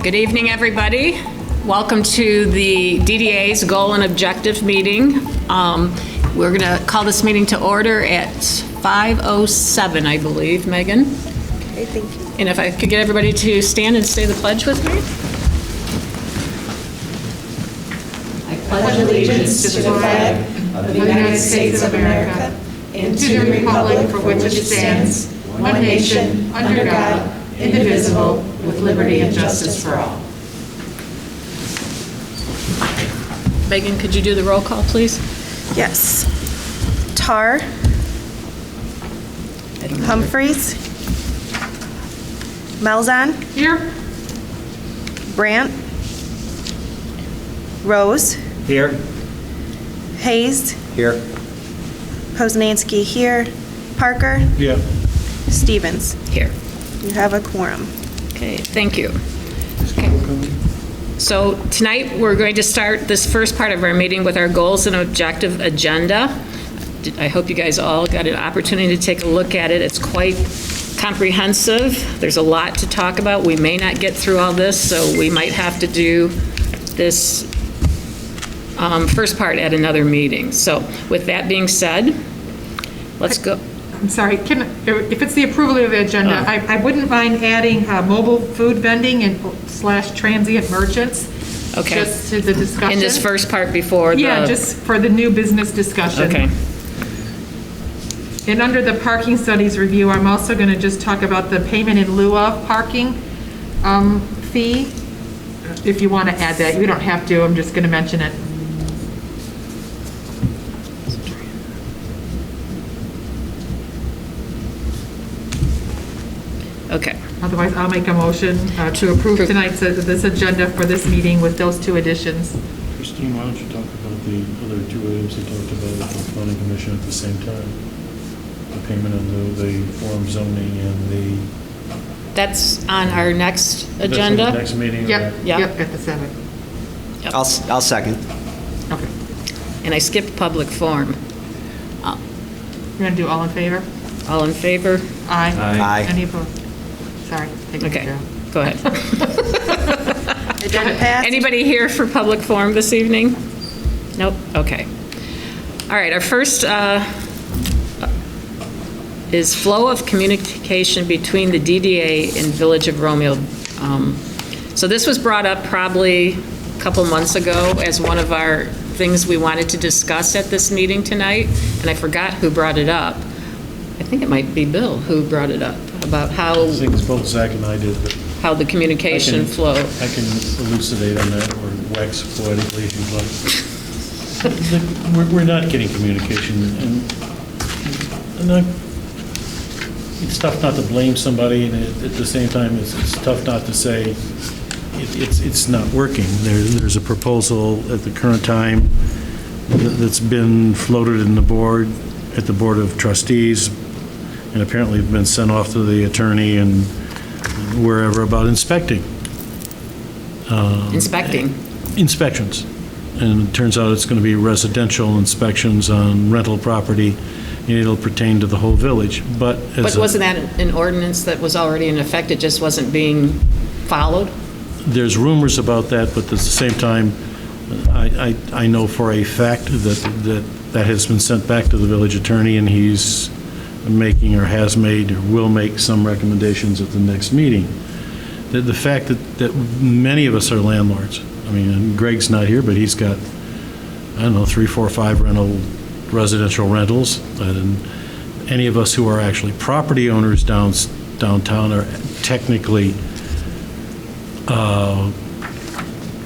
Good evening, everybody. Welcome to the DDA's Goal and Objective meeting. We're going to call this meeting to order at 5:07, I believe. Megan? Okay, thank you. And if I could get everybody to stand and say the pledge with me. I pledge allegiance to the flag of the United States of America and to the republic for which it stands, one nation, under God, indivisible, with liberty and justice for all. Megan, could you do the roll call, please? Yes. Tar. Humphreys. Malzahn. Here. Brandt. Rose. Here. Hayes. Here. Poznanski here. Parker. Yeah. Stevens. Here. You have a quorum. Okay, thank you. Okay. So tonight, we're going to start this first part of our meeting with our goals and objective agenda. I hope you guys all got an opportunity to take a look at it. It's quite comprehensive. There's a lot to talk about. We may not get through all this, so we might have to do this first part at another meeting. So with that being said, let's go. I'm sorry, if it's the approval of the agenda, I wouldn't mind adding mobile food vending and / transient merchants. Okay. Just to the discussion. In this first part before the... Yeah, just for the new business discussion. Okay. And under the parking studies review, I'm also going to just talk about the payment in lieu of parking fee. If you want to add that, you don't have to, I'm just going to mention it. Okay. Otherwise, I'll make a motion to approve tonight's this agenda for this meeting with those two additions. Christine, why don't you talk about the other two items you talked about at the planning commission at the same time? The payment on the form zoning and the... That's on our next agenda? That's on the next meeting? Yep, or- Yeah. yep, at the 7th. Yep. I'll second. Okay. And I skipped public forum. You're going to do all in favor? All in favor? Aye. Aye. Any opposed? Sorry. take it Okay, down. go ahead. Agenda passed. Anybody here for public forum this evening? Nope, okay. All right, our first is flow of communication between the DDA and Village of Romeo. So this was brought up probably a couple months ago as one of our things we wanted to discuss at this meeting tonight, and I forgot who brought it up. I think it might be Bill who brought it up, about I think it's both Zach and I did, but how the communication flow. I can elucidate on that or wax poetically if you'd like. We're not getting communication, and it's tough not to blame somebody, and at the same time, it's tough not to say it's not working. There's a proposal at the current time that's been floated in the board, at the Board of Trustees, and apparently been sent off to the attorney and wherever about inspecting. Inspections. And it turns out it's going to be residential inspections on rental property, and it'll pertain to the whole village. But Wasn't that an ordinance that was already in effect? It just wasn't being followed? There's rumors about that, but at the same time, I know for a fact that has been sent back to the village attorney, and he's making or has made or will make some recommendations at the next meeting. The fact that many of us are landlords. I mean, Greg's not here, but he's got, I don't know, 3, 4, 5 residential rentals. And any of us who are actually property owners downtown are technically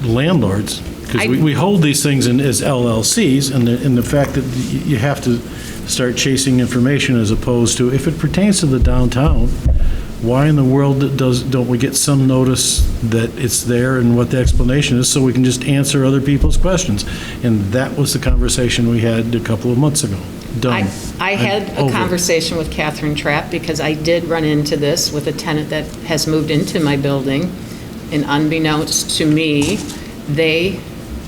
landlords, because we hold these things as LLCs, and the fact that you have to start chasing information as opposed to, if it pertains to the downtown, why in the world don't we get some notice that it's there and what the explanation is, so we can just answer other people's questions? And that was the conversation we had a couple of months ago. done. I had a Over. conversation with Catherine Trapp because I did run into this with a tenant that has moved into my building, and unbeknownst to me, they,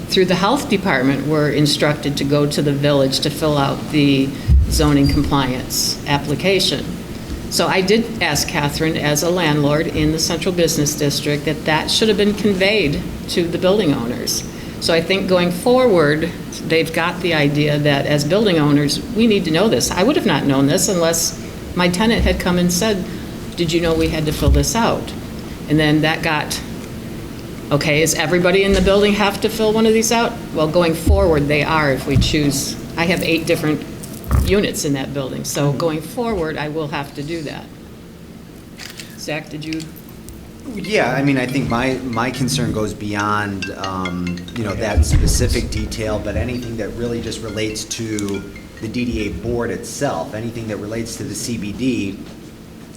through the health department, were instructed to go to the village to fill out the zoning compliance application. So I did ask Catherine, as a landlord in the central business district, that should have been conveyed to the building owners. So I think going forward, they've got the idea that as building owners, we need to know this. I would have not known this unless my tenant had come and said, did you know we had to fill this out? And then that got, okay, is everybody in the building have to fill one of these out? Well, going forward, they are if we choose. I have 8 different units in that building, so going forward, I will have to do that. Zach, did you? Yeah, I mean, I think my concern goes beyond, that specific detail, but anything that really just relates to the DDA board itself, anything that relates to the CBD,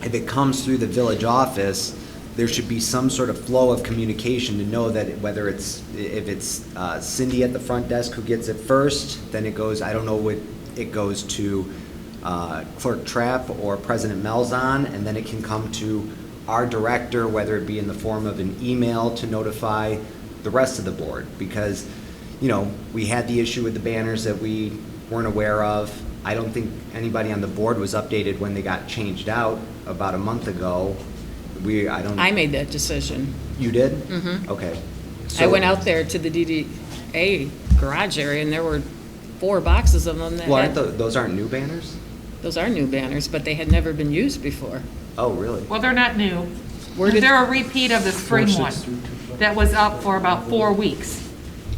if it comes through the village office, there should be some sort of flow of communication to know that if it's Cindy at the front desk who gets it first, then it goes, I don't know what, it goes to Clerk Trapp or President Melzon, and then it can come to our director, whether it be in the form of an email to notify the rest of the board. Because, we had the issue with the banners that we weren't aware of. I don't think anybody on the board was updated when they got changed out about a month ago. I made that decision. You did? Mm-hmm. Okay. I went out there to the DDA garage area, and there were 4 boxes of them that Well, had, those aren't new banners? those are new banners, but they had never been used before. Oh, really? Well, they're not new. Where did- They're a repeat of the spring one that was up for about 4 weeks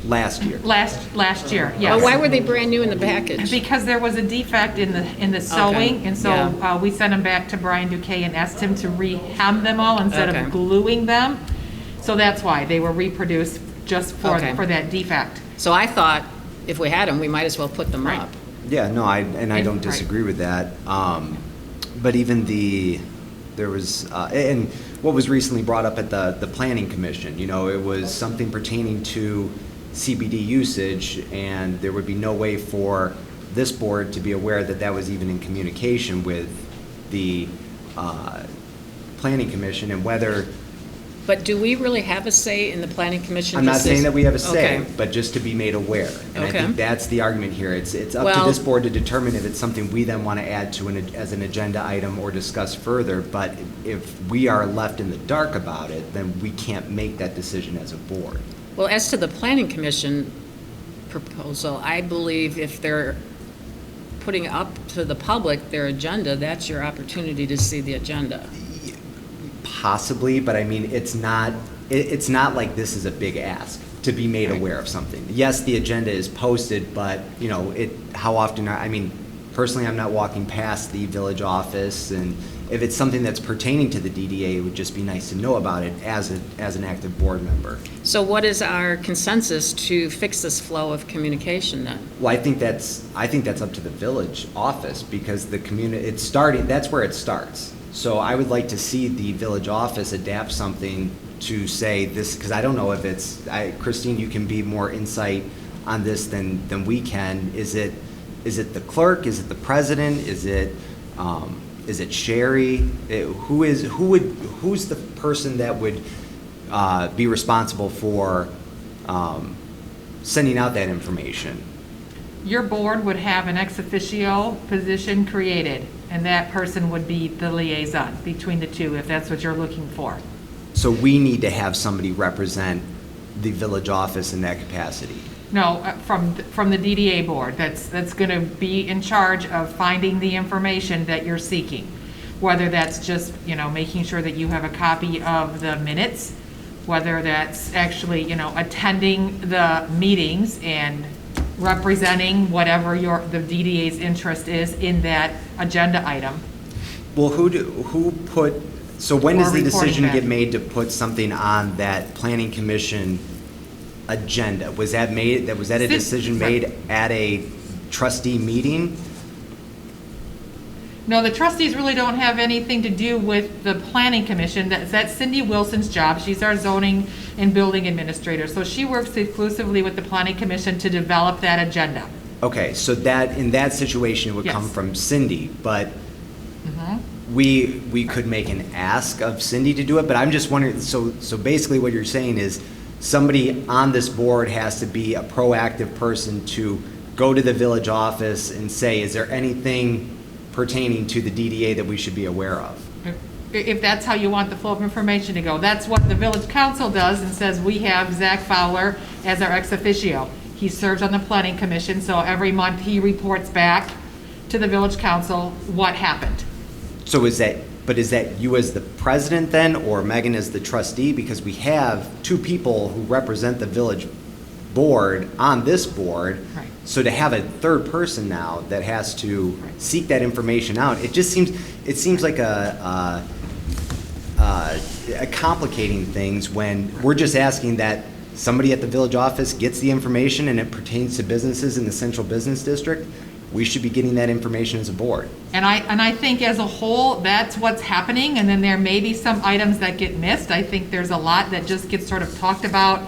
Last year. last year, yes. Well, why were they brand new in the package? Because there was a defect in the sewing, and so yeah. we sent them back to Brian Duque and asked him to re-hem them all instead Okay. of gluing them. So that's why they were reproduced just for Okay. that defect. So I thought if we had them, we might as well put them Right. up. Yeah, no, I don't Right. disagree with that. But even there was, and what was recently brought up at the planning commission, it was something pertaining to CBD usage, and there would be no way for this board to be aware that that was even in communication with the planning commission, and whether, But do we really have a say in the planning commission? I'm not saying that we have a say, Okay. but just to be made aware. And I Okay. think that's the argument here. It's up to Well- this board to determine if it's something we then want to add to as an agenda item or discuss further. But if we are left in the dark about it, then we can't make that decision as a board. Well, as to the planning commission proposal, I believe if they're putting up to the public their agenda, that's your opportunity to see the agenda. Possibly, but I mean, it's not like this is a big ask to be made aware of something. Yes, the agenda is posted, but, how often personally, I'm not walking past the village office, and if it's something that's pertaining to the DDA, it would just be nice to know about it as an active board member. So what is our consensus to fix this flow of communication then? Well, I think that's up to the village office, because the community, that's where it starts. So I would like to see the village office adapt something to say this, because I don't know if Christine, you can be more insight on this than we can. Is it the clerk? Is it the president? Is it Sherry? Who's the person that would be responsible for sending out that information? Your board would have an ex officio position created, and that person would be the liaison between the two, if that's what you're looking for. So we need to have somebody represent the village office in that capacity. No, from the DDA board, that's going to be in charge of finding the information that you're seeking. Whether that's just, making sure that you have a copy of the minutes, whether that's actually, attending the meetings and representing whatever the DDA's interest is in that agenda item. Well, so when does Or the reporting decision back. get made to put something on that planning commission agenda? Was that a decision made at a trustee meeting? No, the trustees really don't have anything to do with the planning commission. That's Cindy Wilson's job. She's our zoning and building administrator. So she works exclusively with the planning commission to develop that agenda. Okay, so that, in that situation, it would come Yes. from Cindy, but Mm-hmm. we could make an ask of Cindy to do it, but I'm just wondering, so basically what you're saying is somebody on this board has to be a proactive person to go to the village office and say, is there anything pertaining to the DDA that we should be aware of? If that's how you want the flow of information to go. That's what the village council does and says, we have Zach Fowler as our ex officio. He serves on the planning commission, so every month he reports back to the village council what happened. So is that you as the president then, or Megan as the trustee? Because we have two people who represent the village board on this board. Right. So to have a third person now that has to seek that information out, it seems like a complicating things when we're just asking that somebody at the village office gets the information and it pertains to businesses in the central business district. We should be getting that information as a board. And I think as a whole, that's what's happening, and then there may be some items that get missed. I think there's a lot that just gets sort of talked about,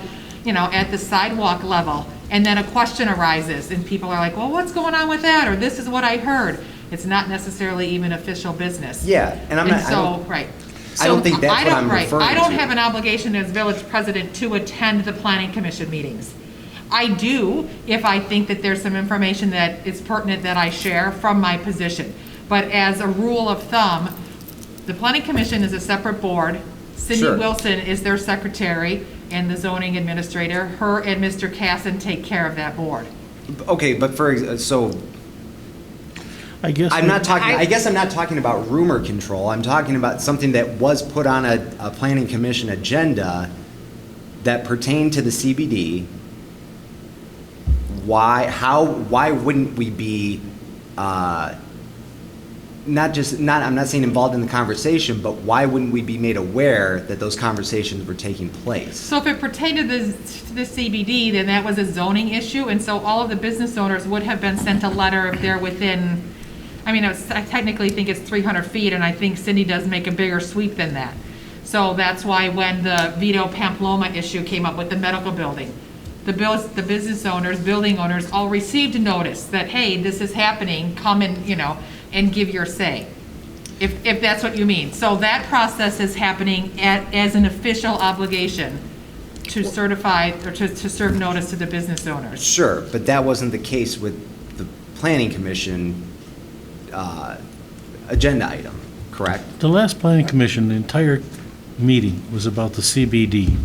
at the sidewalk level, and then a question arises, and people are like, well, what's going on with that, or this is what I heard. It's not necessarily even official business. Yeah, and I'm not, I don't, Right. I don't think that's what I'm referring to. I don't have an obligation as village president to attend the planning commission meetings. I do if I think that there's some information that is pertinent that I share from my position. But as a rule of thumb, the planning commission is a separate board. Cindy Sure. Wilson is their secretary and the zoning administrator. Her and Mr. Casson take care of that board. okay, but so I guess. I'm not talking, I guess I'm not talking about rumor control. I'm talking about something that was put on a planning commission agenda that pertained to the CBD. Why wouldn't we be, I'm not saying involved in the conversation, but why wouldn't we be made aware that those conversations were taking place? So if it pertained to the CBD, then that was a zoning issue, and so all of the business owners would have been sent a letter if they're within, I technically think it's 300 feet, and I think Cindy does make a bigger sweep than that. So that's why when the Vito Pamplona issue came up with the medical building, the business owners, building owners all received notice that, hey, this is happening, come and, and give your say, if that's what you mean. So that process is happening as an official obligation to certify, or to serve notice to the business owners. Sure, but that wasn't the case with the planning commission agenda item, correct? The last planning commission, the entire meeting was about the CBD,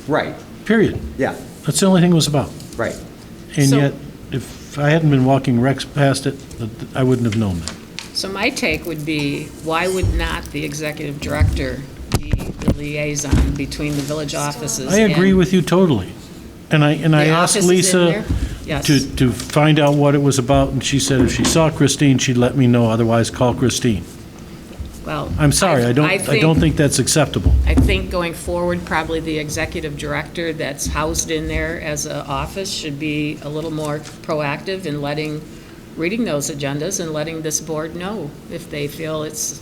Right, period. yeah, That's the only thing it was about. right. And So- yet, if I hadn't been walking Rex past it, I wouldn't have known that. So my take would be, why would not the executive director be the liaison between the village offices? I agree and- with you totally. And I The asked office is in Lisa there? Yes. to find out what it was about, and she said if she saw Christine, she'd let me know, otherwise call Christine. Well. I'm sorry, I don't think that's acceptable. I think going forward, probably the executive director that's housed in there as an office should be a little more proactive in reading those agendas and letting this board know if they feel it's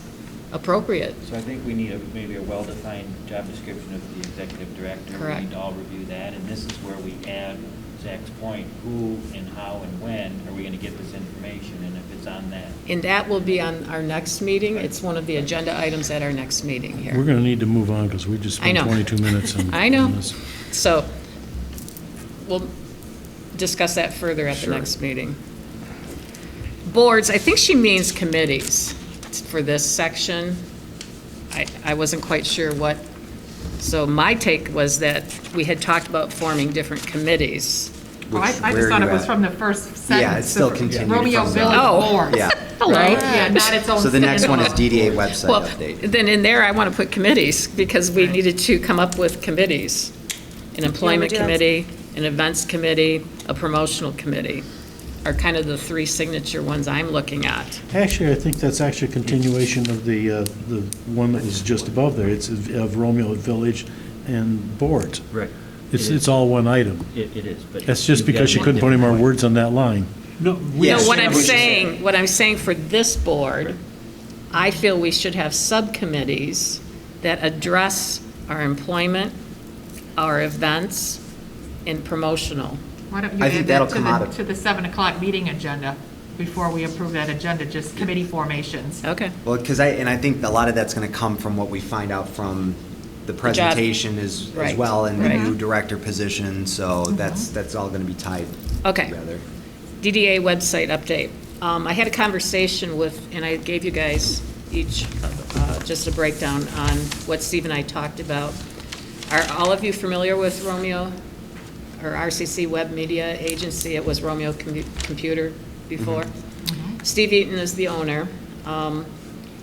appropriate. So I think we need maybe a well-defined job description of the executive director. Correct. We need to all review that, and this is where we add Zach's point, who and how and when are we going to get this information, and if it's on that. And that will be on our next meeting. It's one of the agenda items at our next meeting We're here. going to need to move on because we just I spent know. 22 minutes on I know. on this. So we'll discuss that further at the Sure. next meeting. Boards, I think she means committees for this section. I wasn't quite sure what, so my take was that we had talked about forming different committees. Oh, I just Where thought you it was at? from the first sentence. Yeah, it's still the continued Romeo from the- Village Oh. Board. Yeah. Hello. Right? Yeah, not its own. So the next one is standalone. DDA website Well, update. then in there, I want to put committees, because we Right. needed to come up with committees. An employment do that. committee, an events committee, a promotional committee, are kind of the three signature ones I'm looking at. Actually, I think that's actually a continuation of the one that was just above there. It's of Romeo Village and boards. Right. It's all one item. It is, but. That's just you've because got she couldn't put any more different words on that line. No, Yes. what I'm What you're saying, what I'm saying for this board, I feel we should have subcommittees that address our employment, our events, and promotional. Why don't you I think add that'll that come out of- to the 7 o'clock meeting agenda before we approve that agenda, just committee formations? Okay. Well, because I think a lot of that's going to come from what we find out from the presentation as Right, well, and the right. new director position, so that's all going to be tied Okay. together. DDA website update. I had a conversation with, and I gave you guys each just a breakdown on what Steve and I talked about. Are all of you familiar with Romeo, or RCC Web Media Agency? It was Romeo Computer before. Steve Eaton is the owner.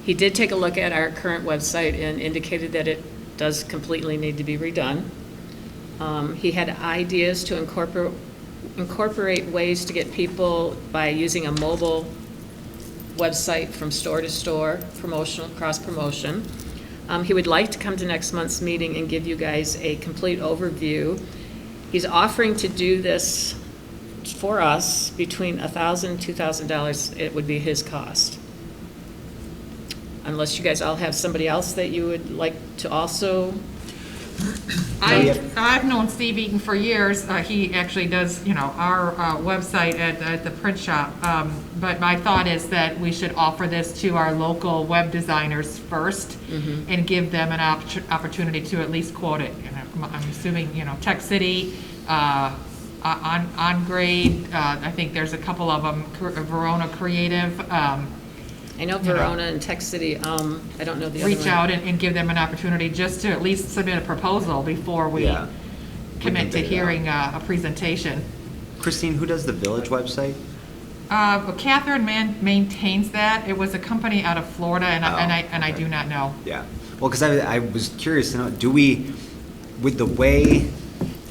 He did take a look at our current website and indicated that it does completely need to be redone. He had ideas to incorporate ways to get people by using a mobile website from store to store, promotional, cross-promotion. He would like to come to next month's meeting and give you guys a complete overview. He's offering to do this for us between $1,000 and $2,000. It would be his cost. Unless you guys all have somebody else that you would like to also. I've known Steve Eaton for years. He actually does, our website at the print shop. But my thought is that we should offer this to our local web designers first and give them an opportunity to at least quote it. And I'm assuming, Tech City, On Grade, I think there's a couple of them, Verona Creative. I know Verona and Tech City, I don't know the other one. Reach out and give them an opportunity just to at least submit a proposal before we Yeah. commit to figure it hearing a presentation. Christine, who does the Village website? Catherine maintains that. It was a company out of Florida, and I do not know. Yeah. Well, because I was curious to know, do we, with the way,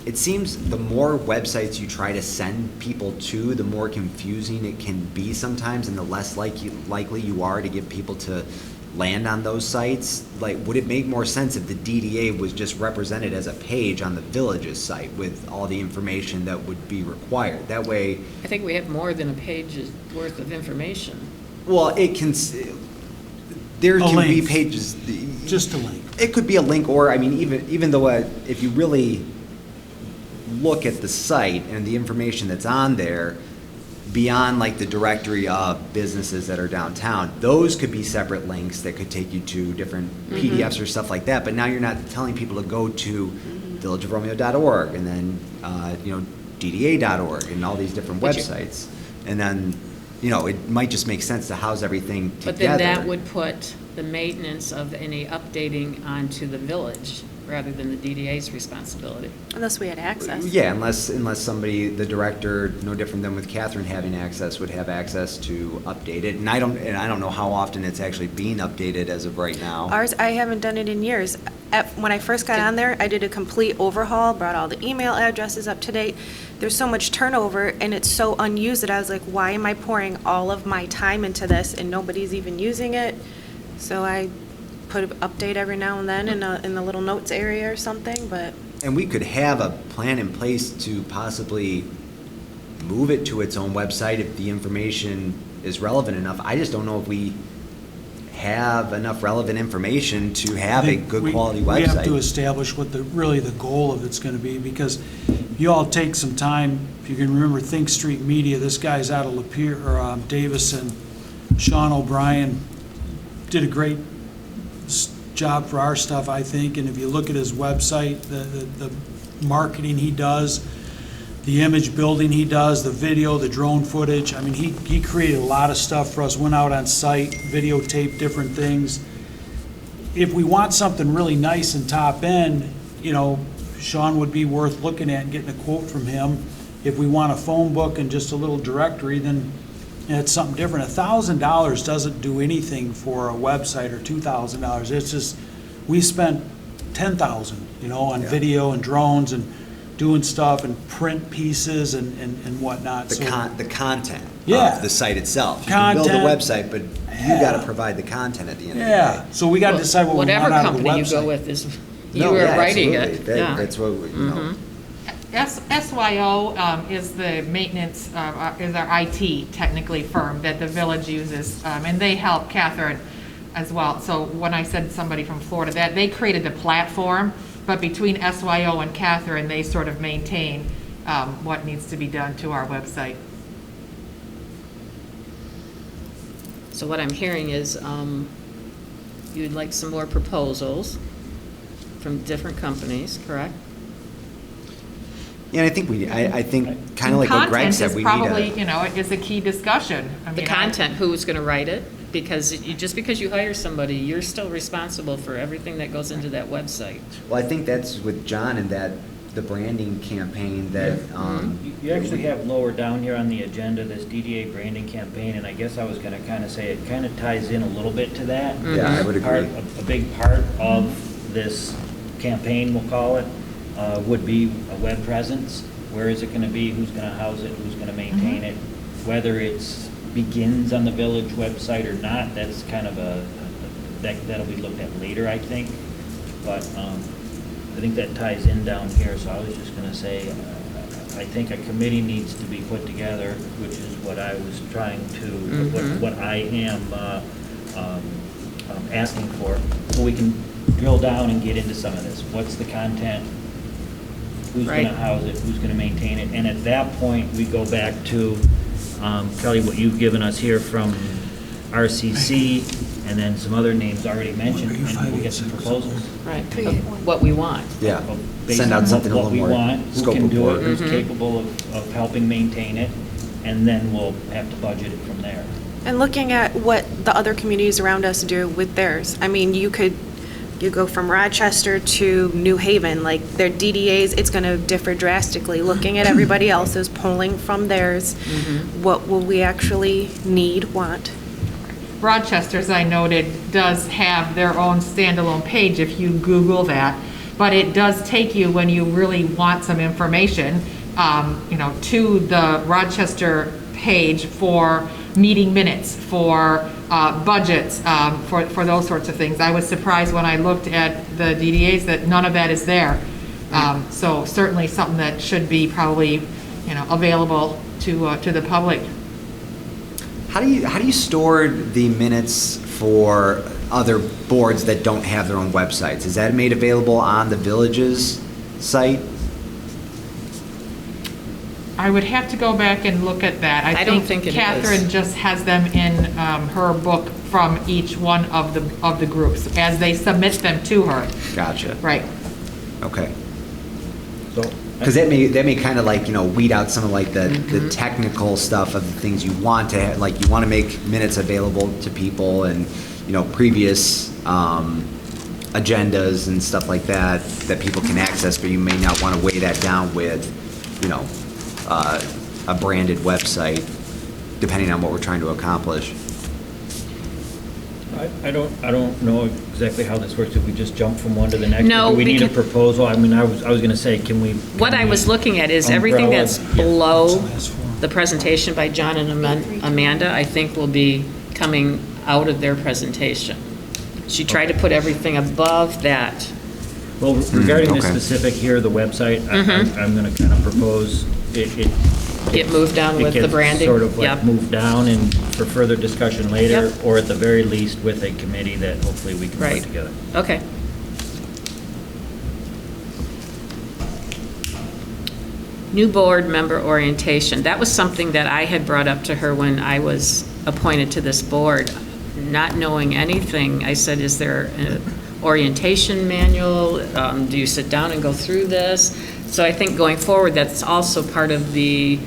it seems the more websites you try to send people to, the more confusing it can be sometimes, and the less likely you are to get people to land on those sites. Like, would it make more sense if the DDA was just represented as a page on the Village's site with all the information that would be required? That way, I think we have more than a page's worth of information. well, there A can be link. pages. Just a link. It could be a link, or, I mean, even though if you really look at the site and the information that's on there, beyond like the directory of businesses that are downtown, those could be separate links that could take you to different PDFs or stuff like that. But now you're not telling people to go to villageofromeo.org and then, DDA.org and all these different But you- websites. And then, it might just make sense to house everything together. But then that would put the maintenance of any updating onto the village rather than the DDA's responsibility. Unless we had access. Yeah, unless somebody, the director, no different than with Catherine having access, would have access to update it. And I don't know how often it's actually being updated as of right now. Ours, I haven't done it in years. When I first got on there, I did a complete overhaul, brought all the email addresses up to date. There's so much turnover, and it's so unused that I was like, why am I pouring all of my time into this and nobody's even using it? So I put an update every now and then in the little notes area or something, but And we could have a plan in place to possibly move it to its own website if the information is relevant enough. I just don't know if we have enough relevant information to have a good quality website. We have to establish what really the goal of it's gonna be, because you all take some time, if you can remember Think Street Media, this guy's out of Lapeer, or Davison, Sean O'Brien did a great job for our stuff, I think, and if you look at his website, the marketing he does, the image building he does, the video, the drone footage, I mean, he created a lot of stuff for us, went out on site, videotaped different things. If we want something really nice and top end, Sean would be worth looking at and getting a quote from him. If we want a phone book and just a little directory, then it's something different. $1,000 doesn't do anything for a website, or $2,000. It's just, we spent $10,000, on video and drones and doing stuff and print pieces and whatnot. The content Yeah. of the site itself. You can build a Content. website, but you gotta provide the content at the end of the day. Yeah, so we gotta decide what we want Whatever out of the company you go website. with is, No, you are yeah, writing absolutely. it. That- Yeah. That's what, SYO is the maintenance, is our IT technically firm that the village uses, and they help Catherine as well. So when I said somebody from Florida, that they created the platform, but between SYO and Catherine, they sort of maintain what needs to be done to our website. So what I'm hearing is you'd like some more proposals from different companies, correct? Yeah, I think I think kind of like what Greg said, we need Content is probably, a. you know, is a key discussion. I The mean, content, who's going to write it? Because just because you hire somebody, you're still responsible for everything that goes into that website. Well, I think that's with John and the branding campaign that. You actually have lower down here on the agenda, this DDA branding campaign, and I guess I was gonna kind of say, it kind of ties in a little bit to that. Yeah, I would agree. A big part of this campaign, we'll call it, would be a web presence. Where is it gonna be, who's gonna house it, who's gonna maintain it? Whether it's begins on the village website or not, that's kind of that'll be looked at later, I think. But I think that ties in down here, so I was just gonna say, I think a committee needs to be put together, which is what I was trying to, what I am asking for, so we can drill down and get into some of this. What's the content? Who's Right. gonna house it? Who's gonna maintain it? And at that point, we go back to, Kelly, what you've given us here from RCC, and then some other names already mentioned, and we'll get some proposals. Right. What we want. Yeah, Based send out on something a what little more we want, who scope can of do it, work. who's capable of helping maintain it, and then we'll have to budget it from there. And looking at what the other communities around us do with theirs, I mean, you go from Rochester to New Haven, like their DDAs, it's going to differ drastically. Looking at everybody else's, pulling from theirs, what will we actually want? Rochester, as I noted, does have their own standalone page if you Google that, but it does take you, when you really want some information, you know, to the Rochester page for meeting minutes, for budgets, for those sorts of things. I was surprised when I looked at the DDAs that none of that is there. So certainly something that should be probably, you know, available to the public. How do you store the minutes for other boards that don't have their own websites? Is that made available on the village's site? I would have to go back and look at that. I don't think it is. Catherine just has them in her book from each one of the groups as they submit them to her. Gotcha. Right. Okay. So, Because that may kind of like, you know, weed out some of like the technical stuff of the things you want to have, like you want to make minutes available to people and, you know, previous agendas and stuff like that people can access, but you may not want to weigh that down with, you know, a branded website, depending on what we're trying to accomplish. I don't know exactly how this works, if we just jump from one to the next. No, Do we need a because- proposal? I mean, I was gonna say, can we? What I was looking at is everything Umbrella, that's yeah. below the presentation by John and Amanda, I think will be coming out of their presentation. She tried to put everything above that. Well, regarding this okay. specific here, the website, I'm gonna kind of propose it. Get moved down with the It gets branding. sort of like Yep. moved down and for further discussion later, Yep. or at the very least with a committee that hopefully we can Right. put together. Okay. New board member orientation. That was something that I had brought up to her when I was appointed to this board. Not knowing anything, I said, is there an orientation manual? Do you sit down and go through this? So I think going forward, that's also part of the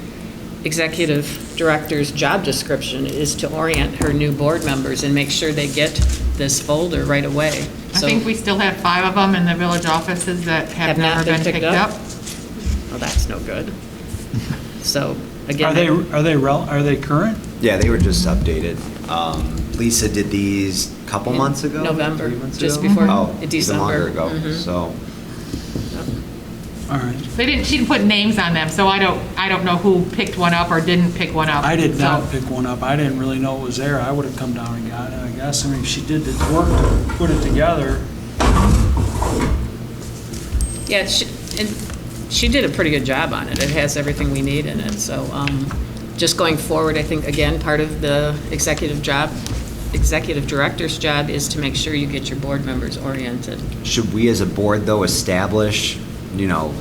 executive director's job description, is to orient her new board members and make sure they get this folder right away. I think we still have 5 of them in the village offices that have not never been picked up. Well, that's no good. So, Are again. are they current? Yeah, they were just updated. Lisa did these a couple In months ago? November, 3 months just ago? before Oh, even December. longer ago, Mhm. so. All right. She didn't put names on them, so I don't know who picked one up or didn't pick one up. I did not So- pick one up. I didn't really know it was there. I would have come down and got it, I guess. I mean, she did the work to put it together. Yeah, and she did a pretty good job on it. It has everything we need in it. So just going forward, I think, again, part of the executive director's job is to make sure you get your board members oriented. Should we as a board, though, establish, you know,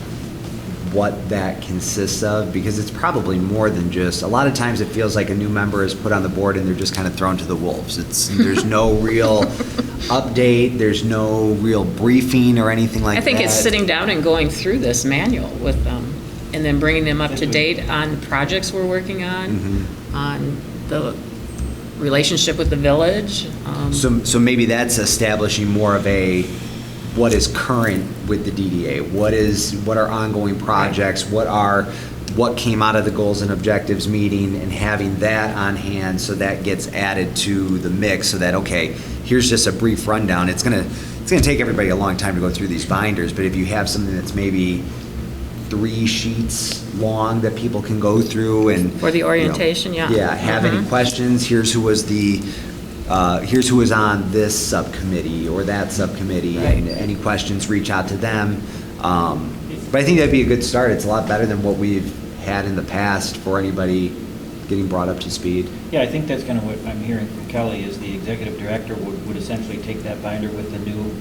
what that consists of, because it's probably more than just, a lot of times it feels like a new member is put on the board and they're just kind of thrown to the wolves. There's no real update, there's no real briefing or anything like that. I think it's sitting down and going through this manual with them, and then bringing them up to date on projects we're working on the relationship with the village. So maybe that's establishing more of a, what is current with the DDA? What are ongoing projects? What came out of the goals and objectives meeting, and having that on hand so that gets added to the mix so that, okay, here's just a brief rundown. It's gonna take everybody a long time to go through these binders, but if you have something that's maybe 3 sheets long that people can go through and. For the orientation, yeah. Yeah, have any questions, here's who was on this subcommittee or that subcommittee, Right. and any questions, reach out to them. But I think that'd be a good start. It's a lot better than what we've had in the past for anybody getting brought up to speed. Yeah, I think that's kind of what I'm hearing from Kelly, is the executive director would essentially take that binder with the new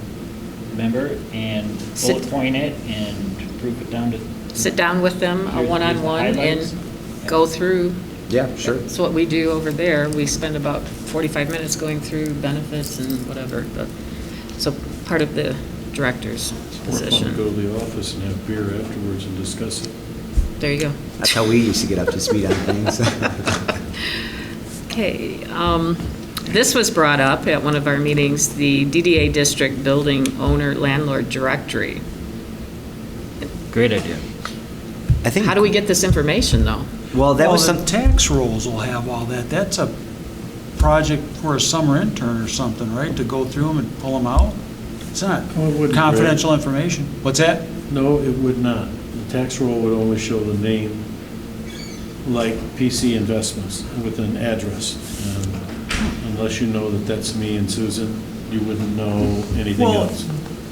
member and bullet point it and proof it down to. Sit down with them, a Here's the one-on-one, highlights. and go through. Yeah, sure. That's what we do over there. We spend about 45 minutes going through benefits and whatever. So part of the director's position. Go to the office and have beer afterwards and discuss it. There you go. That's how we used to get up to speed on things. Okay, this was brought up at one of our meetings, the DDA District Building Owner Landlord Directory. Great idea. I think. How do we get this information, though? Well, that was the some. tax rolls will have all that. That's a project for a summer intern or something, right? To go through them and pull them out? It's not Oh, it wouldn't, confidential information. What's that? No, it would not. The tax roll would only show the name, like PC Investments, with an address. And unless you know that that's me and Susan, you wouldn't know anything Well, else.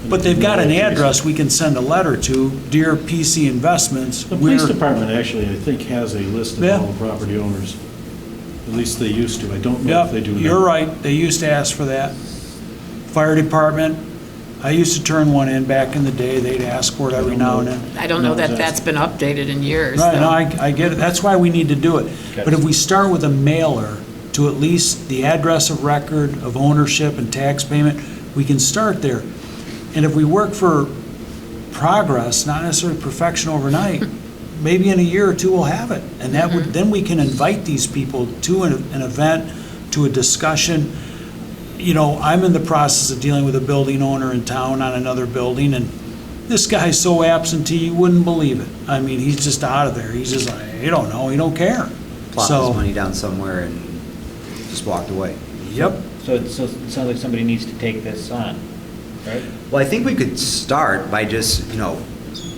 But they've got an No, address we can send a letter to, Dear PC Investments. The police we're- department actually, I think, has a list of Yeah. all the property owners. At least they used to. I don't know if they Yep, do now. you're right. They used to ask for that. Fire department, I used to turn one in back in the day. They'd ask for it every now and then. I don't know No, that that's been updated in years. Right, no, though. I get it. That's why we need to do it. Okay. But if we start with a mailer to at least the address of record of ownership and tax payment, we can start there. And if we work for progress, not necessarily perfection overnight, maybe in a year or two we'll have it. And that would, then we can invite these people to an event, to a discussion. You know, I'm in the process of dealing with a building owner in town on another building, and this guy's so absentee, you wouldn't believe it. I mean, he's just out of there. He's just like, he don't know, he don't care. Plopped So, his money down somewhere and just walked away. yep. So it sounds like somebody needs to take this on, right? Well, I think we could start by just,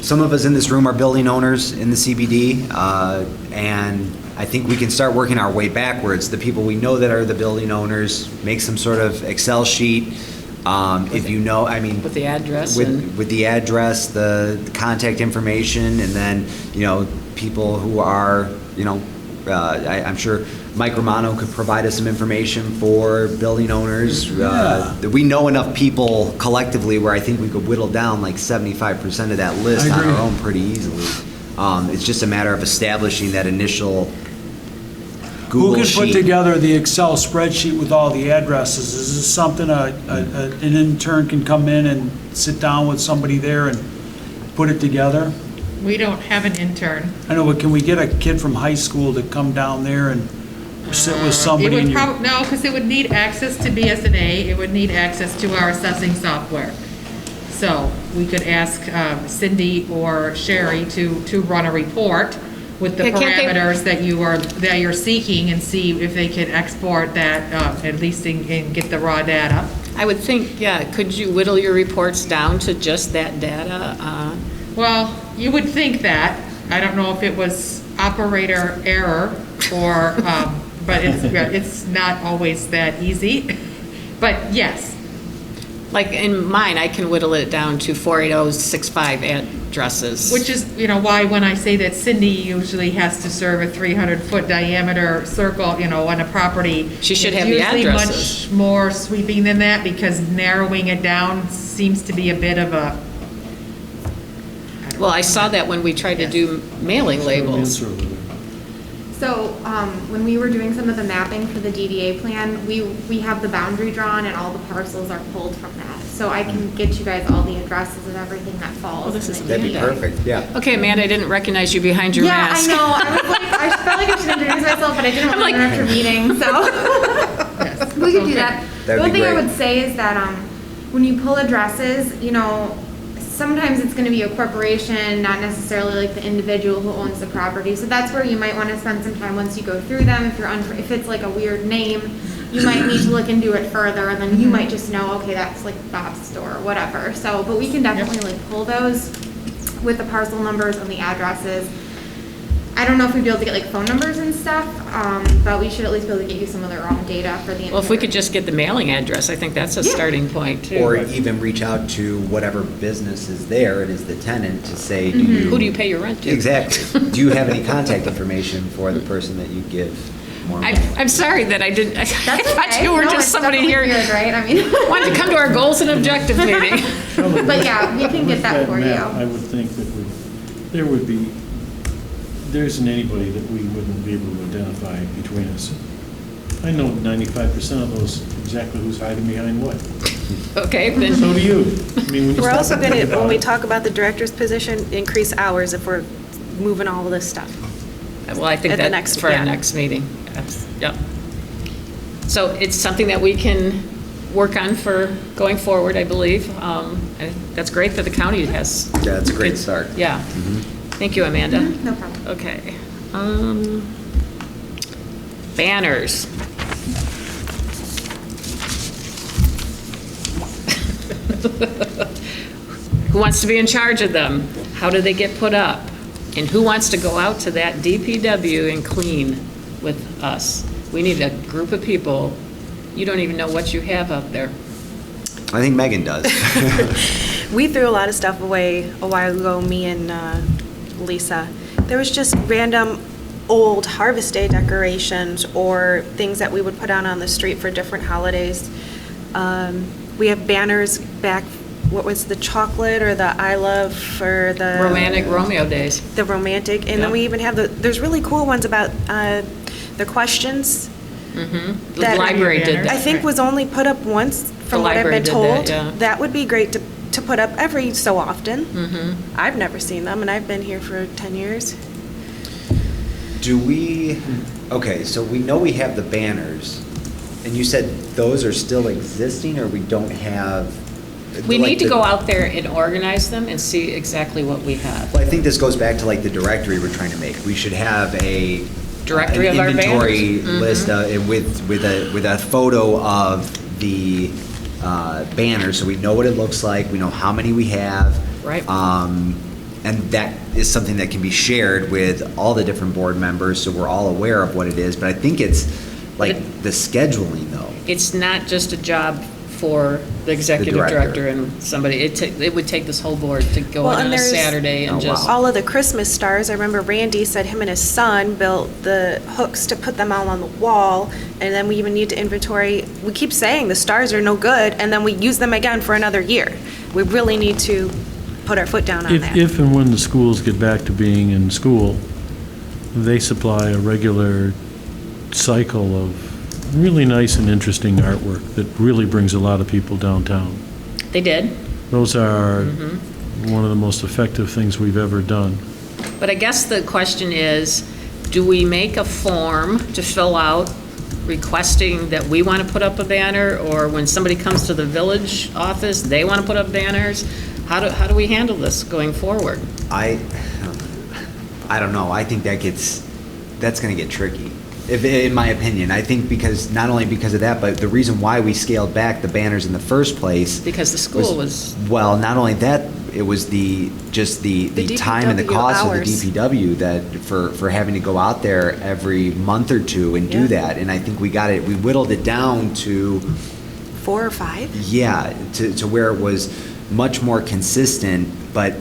some of us in this room are building owners in the CBD, and I think we can start working our way backwards. The people we know that are the building owners, make some sort of Excel sheet. If you know, I mean. With the address and. With the address, the contact information, and then, people who are, I'm sure Mike Romano could provide us some information for building owners. Yeah. We know enough people collectively where I think we could whittle down like 75% of that list I on agree. our own pretty easily. It's just a matter of establishing that initial Google Who can sheet. put together the Excel spreadsheet with all the addresses? Is this something an intern can come in and sit down with somebody there and put it together? We don't have an intern. I know, but can we get a kid from high school to come down there and sit with It somebody? would in your- probably, no, because it would need access to BSNA, it would need access to our assessing software. So we could ask Cindy or Sherry to run a report with the Yeah, can't they- parameters that you're seeking and see if they can export that, at least and get the raw data. I would think, yeah, could you whittle your reports down to just that data? Well, you would think that. I don't know if it was operator error or, but it's not always that easy. But yes, Like in mine, I can whittle it down to 48065 addresses. which is, why when I say that Cindy usually has to serve a 300-foot diameter circle, on a property. She should it's have the usually addresses. much more sweeping than that because narrowing it down seems to be a bit of a, I Well, I saw that when we tried to do mailing labels. Answer over there. So, when we were doing some of the mapping for the DDA plan, we have the boundary drawn and all the parcels are pulled from that. So I can get you guys all the addresses of everything that falls. Oh, this is in the That'd be DDA. perfect, yeah. Okay, Amanda, I didn't recognize you behind your Yeah, mask. I know. I was like, I felt like I should introduce myself, but I didn't I'm want to like- interrupt your meeting, so. We could do that. The That'd only be thing I great. would say is that, when you pull addresses, sometimes it's gonna be a corporation, not necessarily like the individual who owns the property. So that's where you might wanna spend some time once you go through them. If it's like a weird name, you might need to look into it further, and then you might just know, okay, that's like Bob's store or whatever. So, but we can definitely like pull those with the parcel numbers and the addresses. I don't know if we'd be able to get like phone numbers and stuff, but we should at least be able to get you some of the raw data for the. Well, if we could just get the mailing address, I think that's a Yeah. starting point, too. Or even reach out to whatever business is there, it is the tenant, to say, do you... Who do you pay your rent to? Exactly. Do you have any contact information for the person that you give more money? I'm sorry that I didn't, I That's thought okay. you were No, just it's somebody definitely here, good, right? I mean. wanted to come to our goals and objective meeting. But yeah, we can get With that for map, I you. would think that there isn't anybody that we wouldn't be able to identify between us. I know 95% of those, exactly who's hiding behind what. Okay, then, So do you. I mean, when you We're stop also and going think to, about when we it, talk about the director's position, increase hours if we're moving all of this stuff. well, I think At the that's next- for our yeah. next meeting. Yep. So it's something that we can work on for going forward, I believe. And that's great that the county has. Yeah, that's a great start. Yeah. Thank you, Amanda. No problem. Okay. Banners. Who wants to be in charge of them? How do they get put up? And who wants to go out to that DPW and clean with us? We need a group of people. You don't even know what you have out there. I think Megan does. We threw a lot of stuff away a while ago, me and Lisa. There was just random old Harvest Day decorations or things that we would put out on the street for different holidays. We have banners back, what was the chocolate or the I love for the... Romantic Romeo days. The romantic, and Yeah. then we even have there's really cool ones about the questions. The That- library did that. I think was only put up once, from what I've library been did told. that, yeah. That would be great to put up every so often. I've never seen them, and I've been here for 10 years. Do we, okay, so we know we have the banners, and you said those are still existing, or we don't have? We like need to the- go out there and organize them and see exactly what we have. Well, I think this goes back to like the directory we're trying to make. We should have a. Directory an of our inventory banners. list with a photo of the banner, so we know what it looks like, we know how many we have. Right. And that is something that can be shared with all the different board members, so we're all aware of what it is. But I think it's like the scheduling, though. It's not just a job for the executive director. director and somebody. It would take this whole board to go Well, in and on a there's- Saturday and Oh, just. wow. All of the Christmas stars, I remember Randy said him and his son built the hooks to put them all on the wall, and then we even need to inventory. We keep saying the stars are no good, and then we use them again for another year. We really need to put our foot down on that. If and when the schools get back to being in school, they supply a regular cycle of really nice and interesting artwork that really brings a lot of people downtown. They did. Those are one of the most effective things we've ever done. But I guess the question is, do we make a form to fill out requesting that we want to put up a banner? Or when somebody comes to the village office, they want to put up banners? How do we handle this going forward? I don't know. I think that's going to get tricky, in my opinion. I think not only because of that, but the reason why we scaled back the banners in the first place. Because the school was, Well, not only that, it was the time and the DPW cost hours. of the DPW that for having to go out there every month or two and do Yeah. that. And I think we whittled it down to, 4 or 5? yeah, to where it was much more consistent. But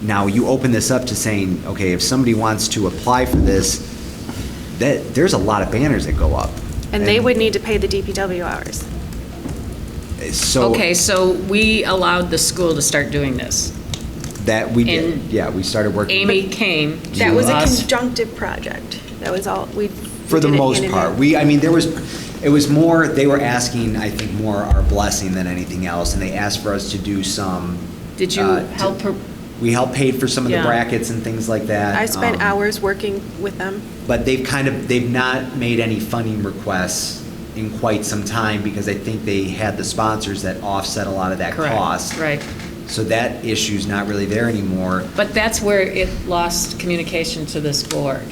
now you open this up to saying, okay, if somebody wants to apply for this, there's a lot of banners that go up. And they would need to pay the DPW hours. So. okay, so we allowed the school to start doing this. That we did, And yeah, we started working. Amy came to That was a us. conjunctive project. That was all, we. For the did it most hand in part. hand. I mean, it was more, they were asking, I think, more our blessing than anything else, and they asked for us to do some. Did you help her? We helped pay for some of the Yeah. brackets and things like that. I spent um, hours working with them. But they've not made any funding requests in quite some time, because I think they had the sponsors that offset a lot of that Correct, cost. right. So that issue's not really there anymore. But that's where it lost communication to this board.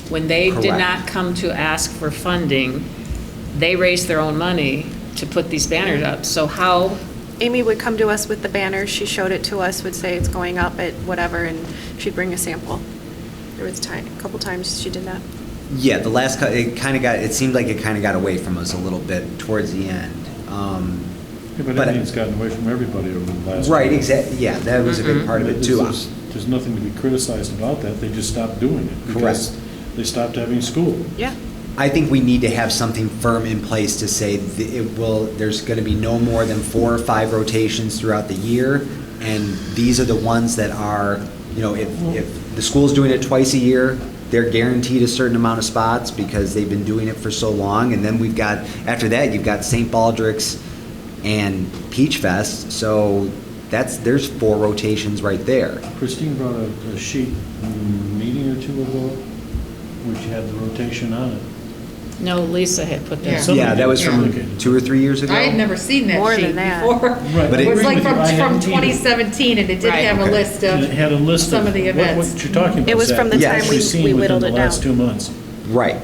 When they did Correct. not come to ask for funding, they raised their own money to put these banners up. So how, Amy would come to us with the banner, she showed it to us, would say it's going up at whatever, and she'd bring a sample. There was a couple times she did that. Yeah, the last, it seemed like it kind of got away from us a little bit towards the end. Yeah, but I think it's gotten away from everybody over the last. Right, exactly, yeah, that was a big part of it too. There's nothing to be criticized about that, they just stopped doing it. Because Correct. they stopped having school. Yeah. I think we need to have something firm in place to say there's going to be no more than 4 or 5 rotations throughout the year, and these are the ones that are, if the school's doing it twice a year, they're guaranteed a certain amount of spots because they've been doing it for so long, and then after that, you've got St. Baldrick's and Peach Fest, so there's 4 rotations right there. Christine brought a sheet a meeting or two ago, which had the rotation on it. no, Lisa had put Yeah. that. Somebody Yeah, that was from communicated. 2 or 3 years ago. I had never seen that More sheet than that. before. Right, but It was I like agree with you. I from haven't either. 2017, and it did Right. have a Okay. list of. And it had a list some of of the events. what you're talking about. It was Zach, from the we've time actually we seen whittled within it the last down. 2 months. Right.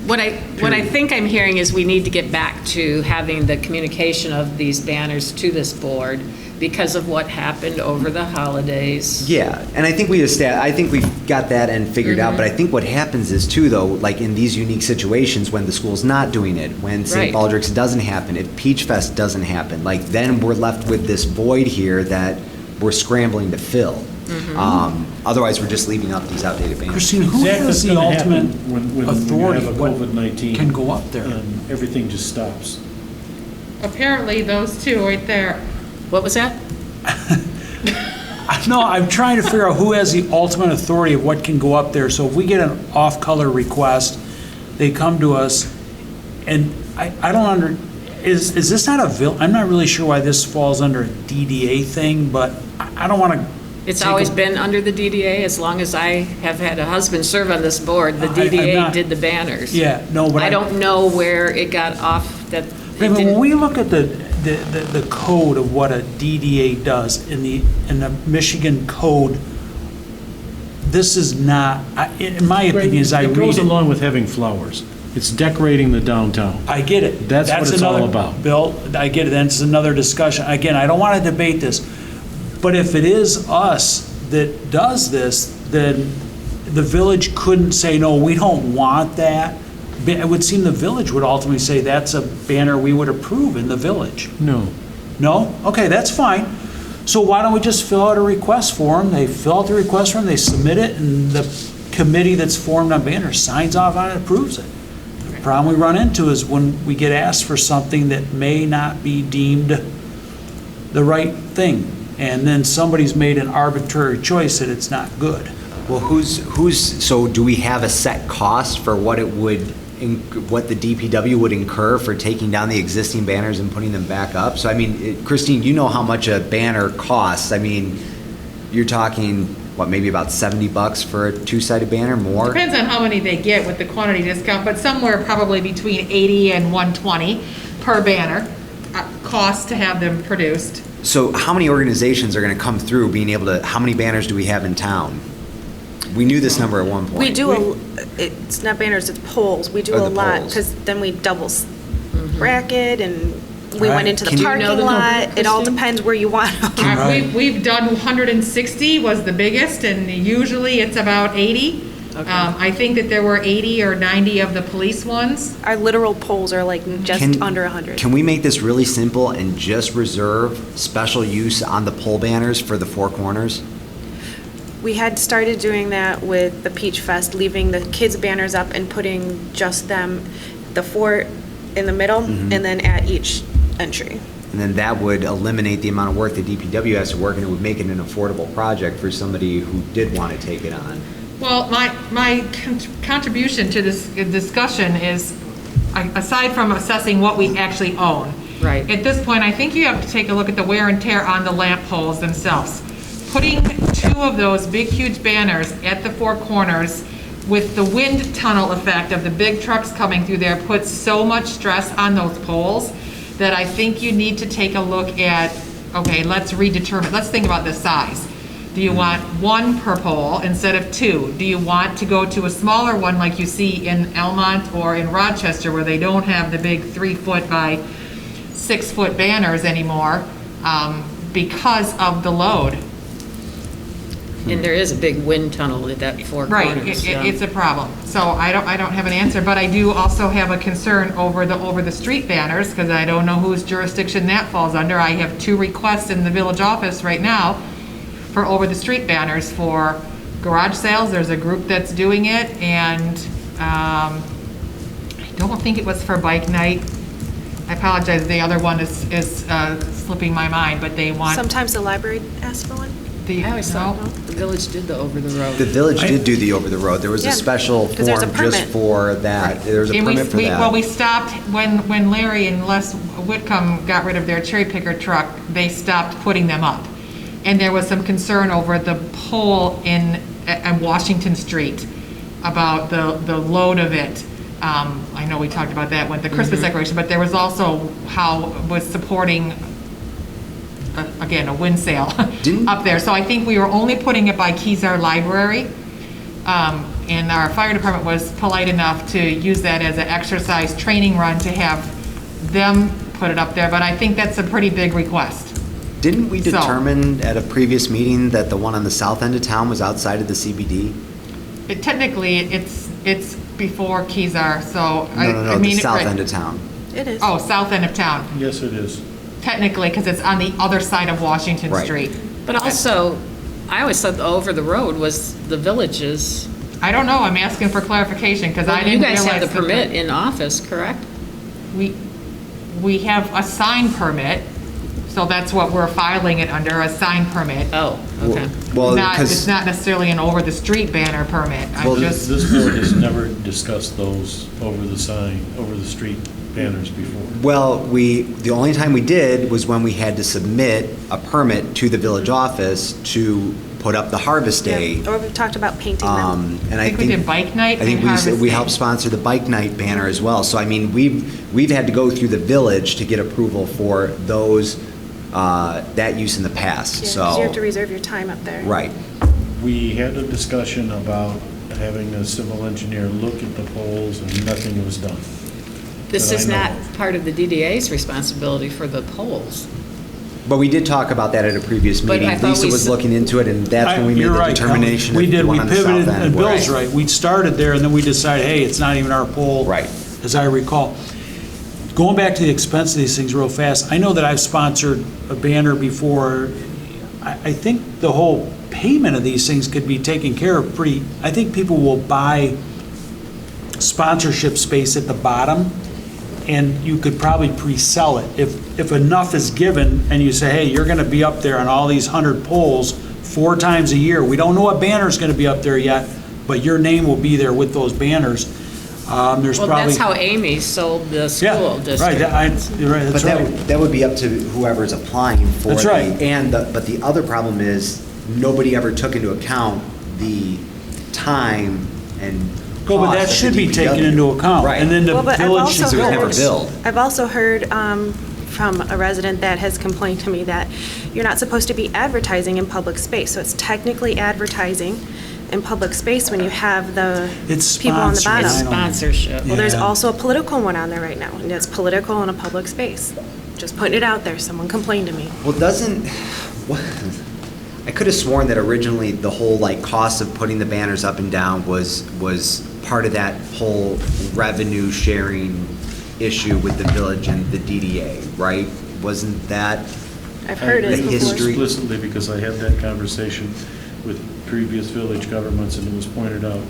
What I think I'm hearing is we need to get back to having the communication of these banners to this board because of what happened over the holidays. Yeah, and I think we've got that and figured out, but I think what happens is too, though, like in these unique situations, when the school's not doing it, when St. Right. Baldrick's doesn't happen, if Peach Fest doesn't happen, like then we're left with this void here that we're scrambling to fill. Otherwise, we're just leaving up these outdated banners. Christine, who Exactly has what's the gonna ultimate happen when authority? you have a What COVID-19 can go up there? and everything just stops. Apparently, those two right there. What was that? No, I'm trying to figure out who has the ultimate authority of what can go up there. So if we get an off-color request, they come to us, and I don't is this not I'm not really sure why this falls under a DDA thing, but I don't want to. It's always been under the DDA, as long as I have had a husband serve on this board, the I'm DDA not- did the banners. Yeah, no, but I don't know where it got off that. it When didn't- we look at the code of what a DDA does in the Michigan code, this is not, in my opinion, as I It read goes it. along with having flowers. It's decorating the downtown. I get it. That's what it's all another- about. Bill, I get it, that's another discussion. Again, I don't want to debate this, but if it is us that does this, then the village couldn't say, no, we don't want that. It would seem the village would ultimately say that's a banner we would approve in the village. No. No? Okay, that's fine. So why don't we just fill out a request form? They fill out the request form, they submit it, and the committee that's formed on banners signs off on it, approves it. The problem we run into is when we get asked for something that may not be deemed the right thing, and then somebody's made an arbitrary choice that it's not good. Well, so do we have a set cost for what what the DPW would incur for taking down the existing banners and putting them back up? So, I mean, Christine, you know how much a banner costs. I mean, you're talking, maybe about $70 for a 2-sided banner, more? Depends on how many they get with the quantity discount, but somewhere probably between 80 and 120 per banner, cost to have them produced. So how many organizations are going to come through how many banners do we have in town? We knew this number at one point. We do, it's not banners, it's poles. We do Oh, a the lot, poles. because then we double bracket, and we Right. went into the Can you parking know the number, lot. It all Christine? depends where you want them. Right. We've done 160 was the biggest, and usually it's about 80. Okay. I think that there were 80 or 90 of the police ones. Our literal poles are like just Can- under 100. Can we make this really simple and just reserve special use on the pole banners for the 4 corners? We had started doing that with the Peach Fest, leaving the kids' banners up and putting just them, the 4 in the middle, Mm-hmm. and then at each entry. And then that would eliminate the amount of work that DPW has to work, and it would make it an affordable project for somebody who did want to take it on. Well, my contribution to this discussion is, aside from assessing what we actually own. Right. At this point, I think you have to take a look at the wear and tear on the lamp poles themselves. Putting 2 of those big, huge banners at the 4 corners with the wind tunnel effect of the big trucks coming through there puts so much stress on those poles that I think you need to take a look at, okay, let's redetermine, let's think about the size. Do you want 1 per pole instead of 2? Do you want to go to a smaller one like you see in Elmont or in Rochester, where they don't have the big 3-foot by 6-foot banners anymore because of the load? And there is a big wind tunnel at that 4 Right, corners. Yeah. it's a problem. So I don't have an answer, but I do also have a concern over the street banners, because I don't know whose jurisdiction that falls under. I have 2 requests in the village office right now for over the street banners for garage sales. There's a group that's doing it, and I don't think it was for bike night. I apologize, the other one is slipping my mind, but they want. Sometimes the library asks for one. I always thought the village did the over the road. The village did do the over-the-road. There was a Yeah, special 'cause there's a form just permit. for that. There was a And permit for that. Well, we stopped, when Larry and Les Whitcomb got rid of their cherry picker truck, they stopped putting them up. And there was some concern over the pole at Washington Street about the load of it. I know we talked about that with the Christmas decoration, but there was also how it was supporting, again, a wind sail up there. So I think we were only putting it by Kezar Library. And our fire department was polite enough to use that as an exercise training run to have them put it up there. But I think that's a pretty big request. Didn't we So- determine at a previous meeting that the one on the south end of town was outside of the CBD? Technically, it's before Kezar, so I No, mean. the south right. end of town. It is. Oh, south end of town, Yes, it is. technically, because it's on the other side of Washington Right. Street. But also, I always thought the over the road was the village's. I don't know, I'm asking for clarification, because I You didn't guys realize. have the that permit in office, correct? We have a sign permit, so that's what we're filing it under, a sign permit. Oh, okay. Well, It's because, not necessarily an over-the-street banner permit. Well, I'm just, This board has never discussed those over the street banners before. well, the only time we did was when we had to submit a permit to the village office to put up the Harvest Day. Yeah, or we've talked about painting them. And I think we did bike night I think and Harvest we Day. helped sponsor the bike night banner as well. So I mean, we've had to go through the village to get approval for those, that use in the past, Yeah, so. 'cause you have to reserve your time up there. Right. We had a discussion about having a civil engineer look at the poles, and nothing was done. This that I is know not of. part of the DDA's responsibility for the polls. But we did talk about that at a previous But meeting. I thought Lisa we was s- looking into it, and that's when we made You're the right, Colin. determination We that did, the we one on the south pivoted, end and Bill's was. right. We started there, and then we decided, hey, it's not even our pole. Right. As I recall. Going back to the expense of these things real fast, I know that I've sponsored a banner before. I think the whole payment of these things could be taken care of pretty, I think people will buy sponsorship space at the bottom, and you could probably pre-sell it. If enough is given, and you say, hey, you're gonna be up there on all these 100 poles 4 times a year. We don't know what banner's gonna be up there yet, but your name will be there with those banners. There's Well, probably. that's how Amy sold the Yeah, school right, district. you're right, But that's right. that would be up to whoever's applying for it. That's right. But the other problem is, nobody ever took into account the time and Well, but cost that of the should be taken DPW. into account. Right. And then the Well, but I've village also should It was go. never heard- billed. I've also heard from a resident that has complained to me that you're not supposed to be advertising in public space. So it's technically advertising in public space when you have the It's people on the sponsored. It's bottom. sponsorship. Well, there's Yeah. also a political one on there right now, and it's political in a public space. Just putting it out there. Someone complained to me. Well, I could have sworn that originally the whole like cost of putting the banners up and down was part of that whole revenue sharing issue with the village and the DDA, right? Wasn't that? I've heard The it before. history- Explicitly, because I had that conversation with previous village governments, and it was pointed out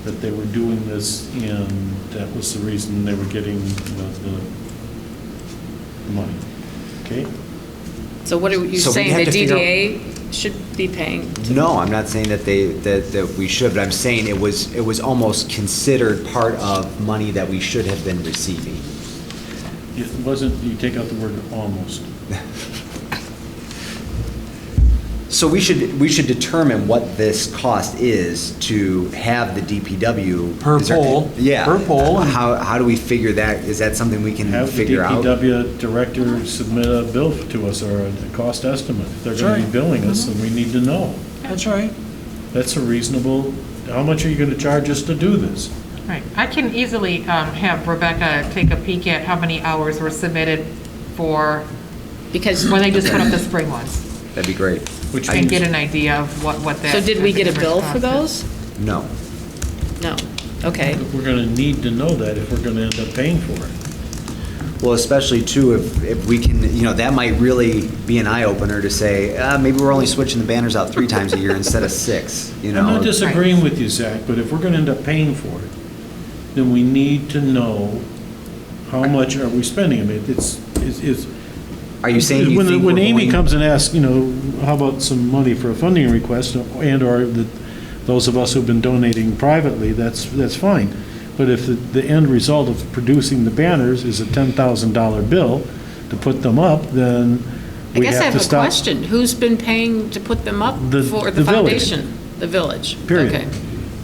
that they were doing this, and that was the reason they were getting the money. Okay? So what are you So we saying, have the to figure out- DDA should be paying? No, I'm not saying that that we should, but I'm saying it was almost considered part of money that we should have been receiving. It wasn't, you take out the word almost. So we should determine what this cost is to have the DPW. Per Is there- pole. Yeah. Per pole. How do we figure that? Is that something we can Have the figure out? DPW director submit a bill to us or a cost estimate. If they're going to be Right. billing us, then we need to know. That's right. That's a reasonable, how much are you going to charge us to do this? Right. I can easily have Rebecca take a peek at how many hours were submitted for, Because, when they just put up the spring ones, That'd be great. Which and get means, an idea of what that. so did we get a bill difference for cost is. those? No. No. Okay. we're going to need to know that if we're going to end up paying for it. Well, especially too, if we can, that might really be an eye-opener to say, maybe we're only switching the banners out 3 times a year instead of 6, I'm not disagreeing with you, Zach, but if we're going to end up paying for it, then we need to know how much are we spending. I mean, it's. Are you saying you When think when we're Amy going- comes and asks, how about some money for a funding request, and/or those of us who've been donating privately, that's fine. But if the end result of producing the banners is a $10,000 bill to put them up, then I we guess I have have to a stop. question. Who's been paying to put them up The- for the the village. foundation? The village. Period. Okay.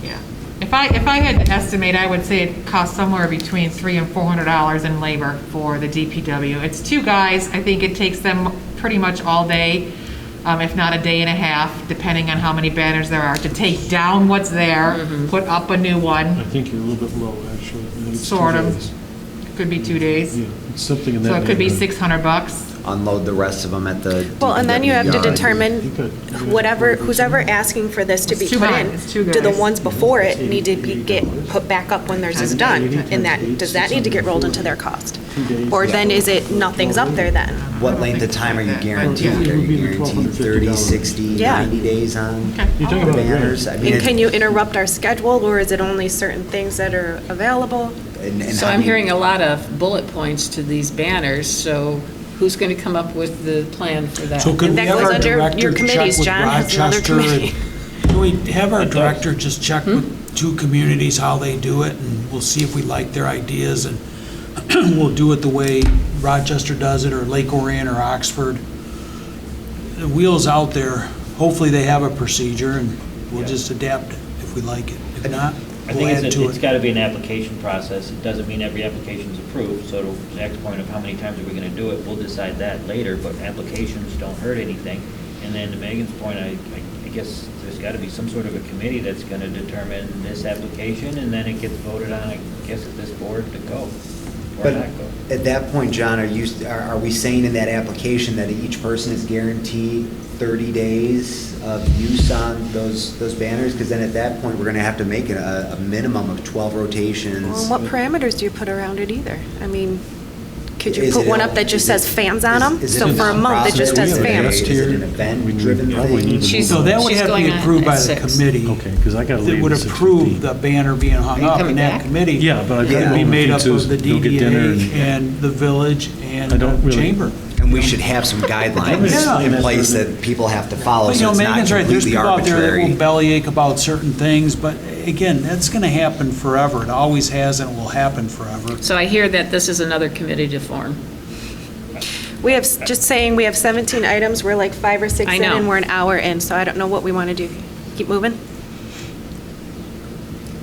Yeah. If I had to estimate, I would say it costs somewhere between $300 and $400 in labor for the DPW. It's 2 guys. I think it takes them pretty much all day, if not a day and a half, depending on how many banners there are, to take down what's there, put up a new I one, think you're a little bit low, actually. I think it's 2 Sort of. days. could be 2 days. Yeah, it's something in that So it could be neighborhood. $600. Unload the rest of them at the Well, and then you have to DPW yard. determine who's ever asking for this to be It's too put high. in. It's too Do the guys. ones before it need to get put back up when theirs is done? And does that need to get rolled into their cost? Or then is it nothing's up there then? What length of time are you guaranteed? Yeah. Are you guaranteed 30, 60, Yeah. 90 days on You're talking the about a grand. banners? I mean, And can you interrupt our schedule, or is it only certain things that are available? and So how I'm do you- hearing a lot of bullet points to these banners, so who's going to come up with the plan for that? So could we That have goes our under director your check committees. with John has another Rochester? and- committee. Can we have our director just check with 2 communities how they do it, and we'll see if we like their ideas, and we'll do it the way Rochester does it, or Lake Orion, or Oxford. The wheel's out there. Hopefully they have a procedure, and we'll Yeah. just adapt it if we like it. If not, I we'll think add it's to it's it. got to be an application process. It doesn't mean every application's approved, so to Zach's point of how many times are we going to do it, we'll decide that later, but applications don't hurt anything. And then to Megan's point, I guess there's got to be some sort of a committee that's going to determine this application, and then it gets voted on, I guess, at this board to go or But not go. at that point, John, are we saying in that application that each person is guaranteed 30 days of use on those banners? Because then at that point, we're going to have to make it a minimum of 12 rotations. Well, and what parameters do you put around it either? I mean, could you Is put it one a- up that just is says it- FAMs on them? is it So for a month, it just nonprofit? says Is it a- FAMs. Is it an event-driven We probably need thing? to She's- So that would She's have to going be on approved by at the 6. committee. Okay, because I got to leave That would at 6:15. approve the banner being hung you up, coming and that back? committee Yeah, but I've got to would be go made to up of the go get dinner DDA and the village and I don't the really- chamber. And we should have some guidelines Yeah. in place that people have to follow, But, so it's not Megan's right, there's completely people out there that will arbitrary. bellyache about certain things, but again, that's gonna happen forever. It always has and it will happen forever. So I hear that this is another committee to form. We have, just saying, we have 17 items, we're like 5 or 6 I in, know. and we're an hour in, so I don't know what we want to do. Keep moving?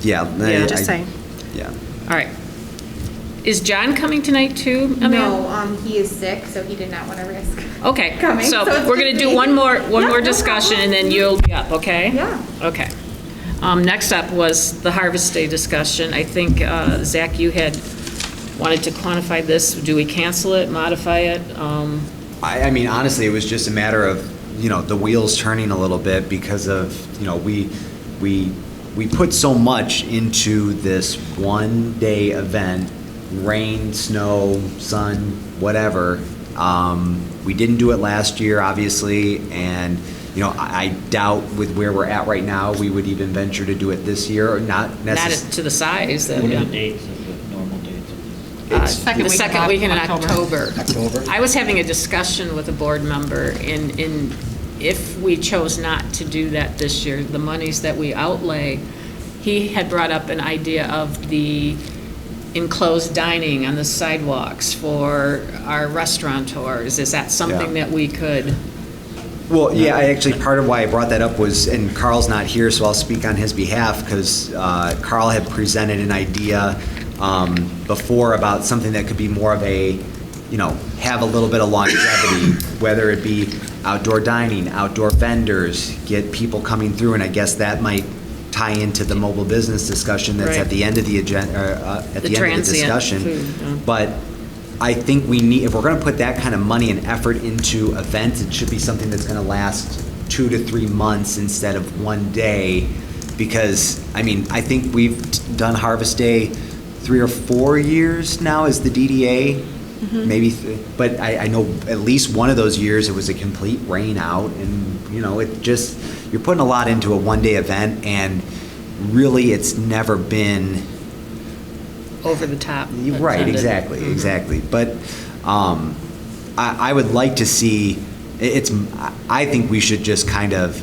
Yeah. Just saying. Yeah. All right. Is John coming tonight too, Amanda? No, he is sick, so he did not want to risk. Okay, Coming, so so it's we're gonna just do me. one more Yeah, no discussion, problem. and then you'll be up, okay? Yeah. Okay. Next up was the Harvest Day discussion. I think, Zach, you had wanted to quantify this. Do we cancel it, modify it? I mean, honestly, it was just a matter of, the wheels turning a little bit because of, we put so much into this one-day event, rain, snow, sun, whatever. We didn't do it last year, obviously, and, I doubt with where we're at right now, we would even venture to do it this year, or not Not necessarily. to the size that, What are yeah. the dates of the normal dates? Second the week of second week in October. October. I was having a discussion with a board member, in if we chose not to do that this year, the monies that we outlay, he had brought up an idea of the enclosed dining on the sidewalks for our restaurateurs. Is that something Yeah. that we could? Well, yeah, actually, part of why I brought that up was, and Carl's not here, so I'll speak on his behalf, because Carl had presented an idea before about something that could be more of a, have a little bit of longevity, whether it be outdoor dining, outdoor vendors, get people coming through, and I guess that might tie into the mobile business discussion that's Right. at the end of the agenda, at the end of the transient discussion. food, yeah. But I think we need, if we're going to put that kind of money and effort into events, it should be something that's going to last 2 to 3 months instead of one day. Because, I think we've done Harvest Day 3 or 4 years now as the DDA, maybe, but I know at least one of those years it was a complete rain out, and, it just, you're putting a lot into a one-day event, and really it's never been. Over the top. Right, attended. exactly. But I would like to see, I think we should just kind of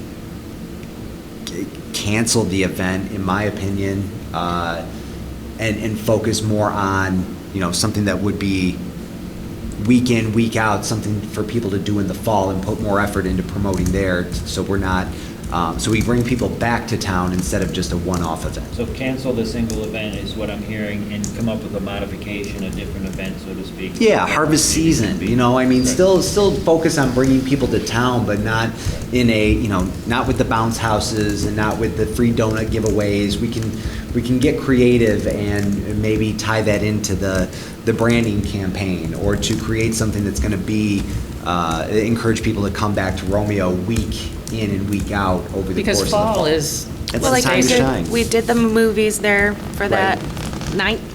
cancel the event, in my opinion, and focus more on, something that would be week in, week out, something for people to do in the fall, and put more effort into promoting there, so we're not, so we bring people back to town instead of just a one-off event. So cancel the single event is what I'm hearing, and come up with a modification, a different event, so to speak. Yeah, harvest season, still focus on bringing people to town, but not in a, not with the bounce houses and not with the free donut giveaways. We can get creative and maybe tie that into the branding campaign, or to create something that's gonna be, encourage people to come back to Romeo week in and week out over the course of Because the fall. fall is, It's Well, the like time to shine. we did the movies there for Right. that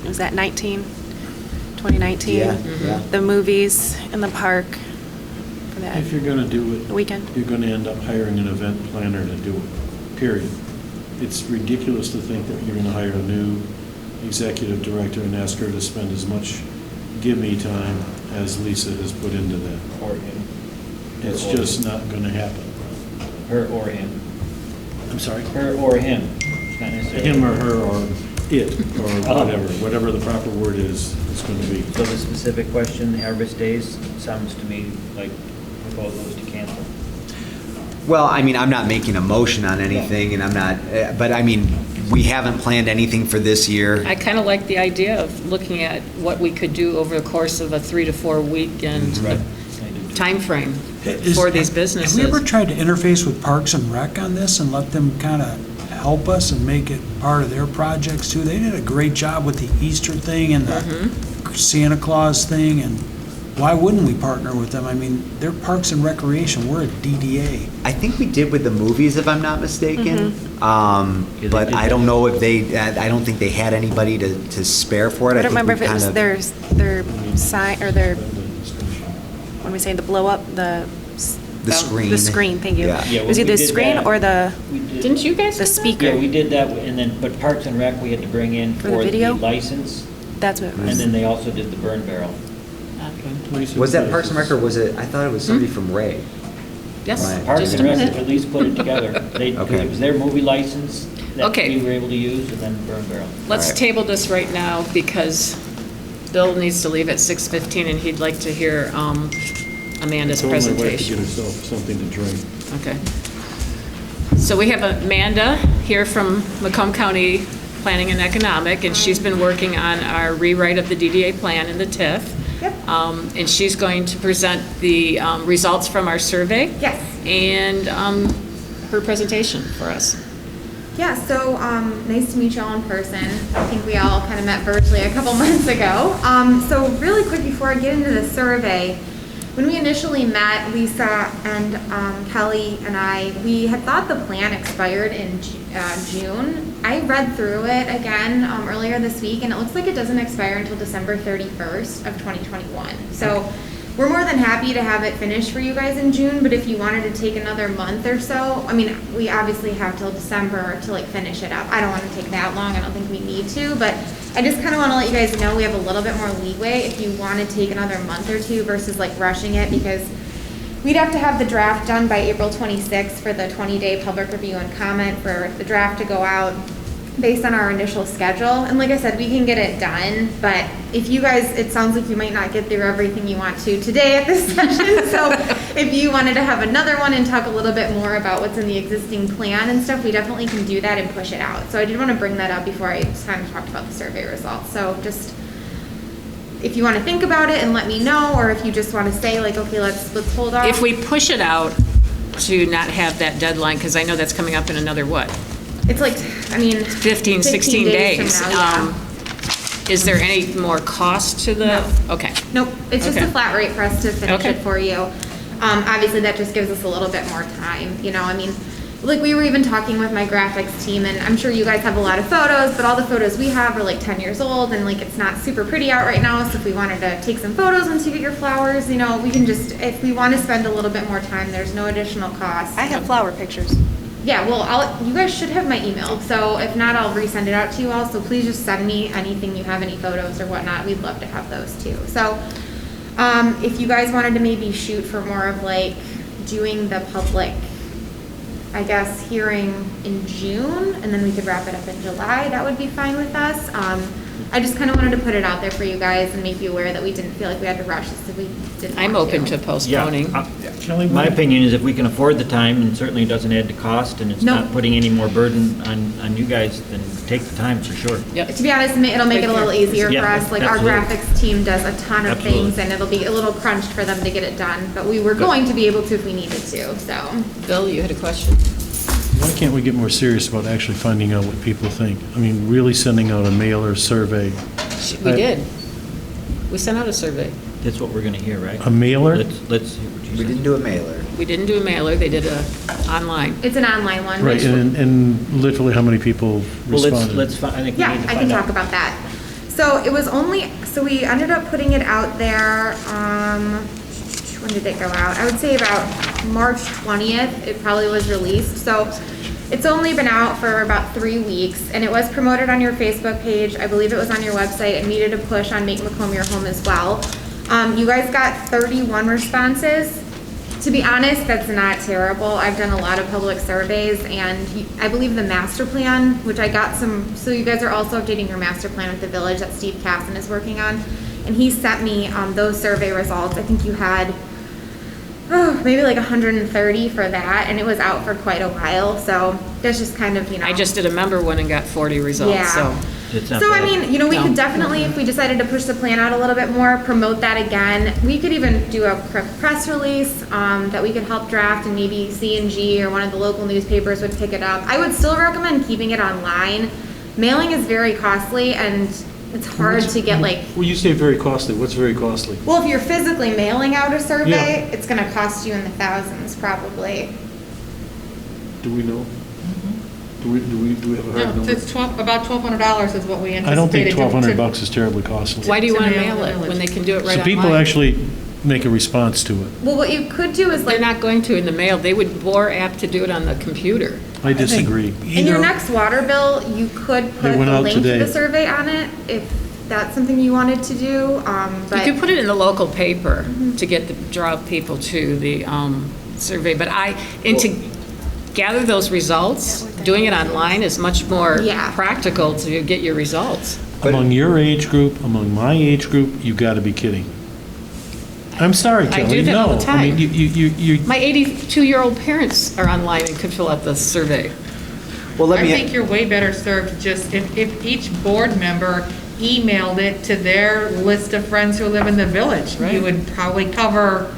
was that 2019? Yeah. The movies in the park for that If you're going to do it, weekend. you're going to end up hiring an event planner to do it, period. It's ridiculous to think that you're going to hire a new executive director and ask her to spend as much give-me time as Lisa has put into that. Or him. It's just not going to happen. Her or him. I'm sorry? Her or him. It's not necessarily. Him or her or it, or whatever the proper word is going to be. So the specific question, Harvest Days, sounds to me like proposals to cancel. Well, I'm not making a motion on anything, and I'm not, but we haven't planned anything for this year. I kind of like the idea of looking at what we could do over the course of a 3 to 4 weekend Right. timeframe Is- for these businesses. Have we ever tried to interface with Parks and Rec on this and let them kind of help us and make it part of their projects too? They did a great job with the Easter thing and the Santa Claus thing, and why wouldn't we partner with them? They're Parks and Recreation, we're a DDA. I think we did with the movies, if I'm not mistaken. they But did I don't that. know if I don't think they had anybody to spare for it. I don't think remember we if it was kind their sign or their, what am I saying, the blow up, the screen. The screen, thank you. Yeah. Yeah, It was we either the did screen that. or the We did- Didn't you guys do that? speaker. Yeah, we did that, and then, but Parks and Rec, we had to bring in For the for the video? license, That's what it and was. then they also did the burn barrel. Okay. Was that Parks and Rec, or was it, I thought it was somebody from Ray. Yes, Right. Parks just a and Rec minute. at least put it together. Because Okay. it was their movie license that Okay. we were able to use, and then burn barrel. Let's All right. table this right now because Bill needs to leave at 6:15 and he'd like to hear Amanda's Told my wife to get presentation. herself something to drink. Okay. So we have Amanda here from Macomb County Planning and Economic, and she's been working on our rewrite of the DDA plan in the TIF. Yep. And she's going to present the results from our survey. Yes. And her presentation for us. Yeah, so nice to meet you all in person. I think we all kind of met virtually a couple months ago. So really quick before I get into the survey, when we initially met, Lisa and Kelly and I, we had thought the plan expired in June. I read through it again earlier this week, and it looks like it doesn't expire until December 31st of 2021. So we're more than happy to have it finished for you guys in June, but if you wanted to take another month or so, I mean, we obviously have till December to like finish it up. I don't want to take that long, I don't think we need to, but I just kind of want to let you guys know we have a little bit more leeway if you want to take another month or two versus like rushing it, because we'd have to have the draft done by April 26th for the 20-day public review and comment for the draft to go out based on our initial schedule. And like I said, we can get it done, but if you guys, it sounds like you might not get through everything you want to today at this session. So if you wanted to have another one and talk a little bit more about what's in the existing plan and stuff, we definitely can do that and push it out. So I did want to bring that up before I kind of talked about the survey results. So just, if you want to think about it and let me know, or if you just want to say like, okay, let's hold off. If we push it out to not have that deadline, because I know that's coming up in another, what? It's like, I mean. 15, 16 days. From now, yeah. Is there any more cost to the? No. Okay. Nope, it's just Okay. a flat rate for us to finish Okay. it for you. Obviously, that just gives us a little bit more time, you know, I mean, like, we were even talking with my graphics team, and I'm sure you guys have a lot of photos, but all the photos we have are like 10 years old, and like, it's not super pretty out right now, so if we wanted to take some photos once you get your flowers, you know, we can just, if we want to spend a little bit more time, there's no additional cost. I have flower pictures. Yeah, well, you guys should have my email, so if not, I'll resend it out to you all, so please just send me anything you have, any photos or whatnot, we'd love to have those too. So, if you guys wanted to maybe shoot for more of like doing the public, I guess, hearing in June, and then we could wrap it up in July, that would be fine with us. I just kind of wanted to put it out there for you guys and make you aware that we didn't feel like we had to rush this if we didn't I'm want open to postponing. Kelly, My opinion is if we can afford the time, and certainly it doesn't add to cost, and it's No. not putting any more burden on you guys, then take the time for sure. Yep. To be honest, it'll make it a little easier for Yeah, us. Like, our absolutely. graphics team does a ton of Absolutely. things, and it'll be a little crunched for them to get it done, but we were Good. going to be able to if we needed to, so. Bill, you had a question? why can't we get more serious about actually finding out what people think? I mean, really sending out a mailer survey. We did. We sent out a survey. That's what we're gonna hear, right? A mailer? Let's hear what you We said. didn't do a mailer. We didn't do a mailer, they did a online. It's an online one. Right, which- and literally how many people Well, responded? I think we Yeah, need to I can find talk out. about that. So it was only, so we ended up putting it out there, when did it go out? I would say about March 20th, it probably was released. So it's only been out for about 3 weeks, and it was promoted on your Facebook page. I believe it was on your website and needed a push on Make Macomb Your Home as well. You guys got 31 responses. To be honest, that's not terrible. I've done a lot of public surveys, and I believe the master plan, which I got some, so you guys are also updating your master plan with the village that Steve Casson is working on, and he sent me those survey results. I think you had, maybe like 130 for that, and it was out for quite a while, so that's just kind of, you know. I just did a member one and got 40 results, Yeah. so. It's not So, I bad. mean, you know, we No. could definitely, if we decided to push the plan out a little bit more, promote that again. We could even do a press release that we could help draft, and maybe C&G or one of the local newspapers would pick it up. I would still recommend keeping it online. Mailing is very costly, and it's hard to get like, Well, you say very costly, what's very costly? well, if you're physically mailing out a survey, Yeah. it's gonna cost you in the thousands, probably. Do we know? Do we have a hard No, number? it's about $1,200 is what we anticipated. I don't think to- $1,200 is terribly costly. Why do you To want to mail mail the it when village. they can do it right So online? people actually make a response to it. Well, what you could do is They're like, not going to in the mail. They would more apt to do it on the computer. I disagree. in your next water bill, you could put They went the out link to today. the survey on it, if that's something you wanted to do, You but. could put it in the local paper to get draw people to the survey, but to gather those results, doing it online is much more Yeah. practical to get your results. Among your age group, among my age group, you gotta be kidding. I'm sorry, I Kelly, do that all no. the I mean, time. you, My 82-year-old parents are online and could fill out the survey. Well, let I me. think you're way better served just, if each board member emailed it to their list of friends who live in the village. Right. You would probably cover,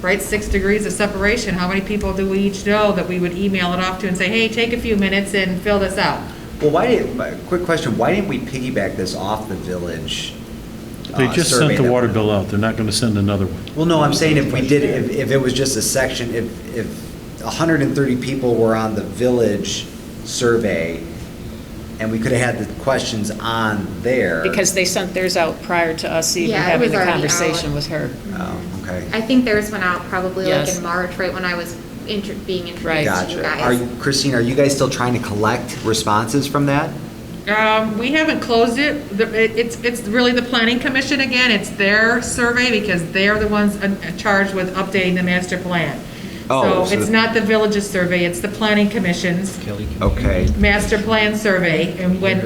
right, 6 degrees of separation. How many people do we each know that we would email it off to and say, hey, take a few minutes and fill this out? Well, quick question, why didn't we piggyback this off the village? They just survey sent the that water we- bill out, they're not gonna send another one. Well, no, I'm saying if we did, if it was just a section, if 130 people were on the village survey, and we could have had the questions on there. Because they sent theirs out prior to us even Yeah, it having was the already conversation out. with her. Oh, okay. I think theirs went out probably like Yes. in March, right when I was being Right. introduced to you Gotcha. guys. Christine, are you guys still trying to collect responses from that? We haven't closed it. It's really the planning commission again. It's their survey because they're the ones charged with updating the master plan. Oh, So it's not the village's survey, it's the planning commission's Okay. master plan survey. And when,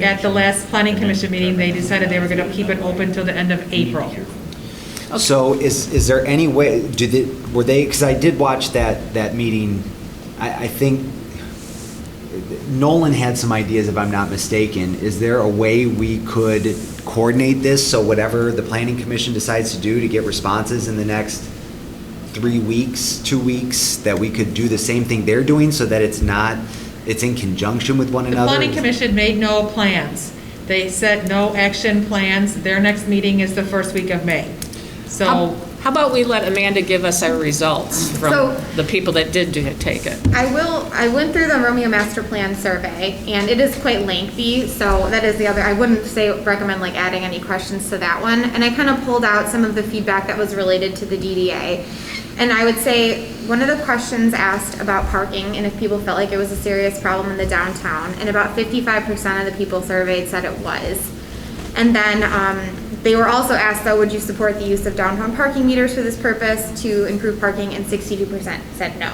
at the last planning commission meeting, they decided they were going to keep it open till the end of April. So is there any way, because I did watch that meeting, I think Nolan had some ideas, if I'm not mistaken. Is there a way we could coordinate this, so whatever the planning commission decides to do to get responses in the next 3 weeks, 2 weeks, that we could do the same thing they're doing, so that it's in conjunction with one The another? planning commission made no plans. They set no action plans. Their next meeting is the first week of May. So, How about we let Amanda give us our results from So- the people that did take it? I went through the Romeo Master Plan survey, and it is quite lengthy, so that is the other, I wouldn't recommend like adding any questions to that one. And I kind of pulled out some of the feedback that was related to the DDA. And I would say, one of the questions asked about parking, and if people felt like it was a serious problem in the downtown, and about 55% of the people surveyed said it was. And then, they were also asked, though, would you support the use of downtown parking meters for this purpose to improve parking, and 62% said no.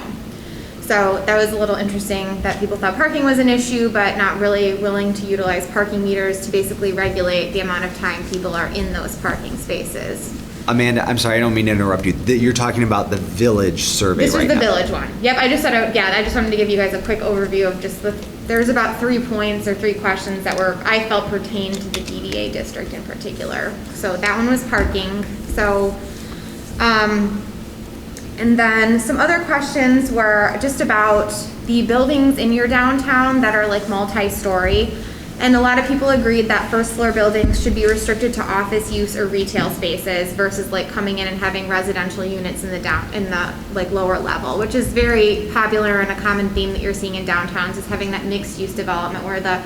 So that was a little interesting that people thought parking was an issue, but not really willing to utilize parking meters to basically regulate the amount of time people are in those parking spaces. Amanda, I'm sorry, I don't mean to interrupt you. You're talking about the village survey This was right the now. village one. Yep, I just said, I just wanted to give you guys a quick overview of just there's about 3 points or 3 questions that I felt pertained to the DDA district in particular. So that one was parking. So, and then some other questions were just about the buildings in your downtown that are like multi-story. And a lot of people agreed that first floor buildings should be restricted to office use or retail spaces versus like coming in and having residential units in the like lower level, which is very popular and a common theme that you're seeing in downtowns, is having that mixed use development where the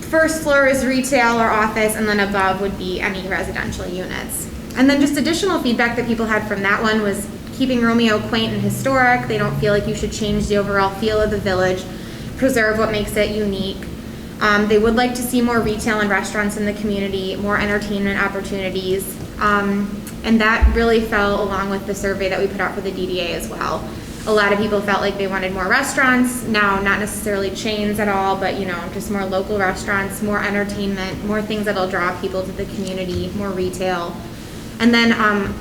first floor is retail or office and then above would be any residential units. And then just additional feedback that people had from that one was keeping Romeo quaint and historic. They don't feel like you should change the overall feel of the village, preserve what makes it unique. They would like to see more retail and restaurants in the community, more entertainment opportunities, and that really fell along with the survey that we put out for the DDA as well. A lot of people felt like they wanted more restaurants, now not necessarily chains at all, but just more local restaurants, more entertainment, more things that'll draw people to the community, more retail. And then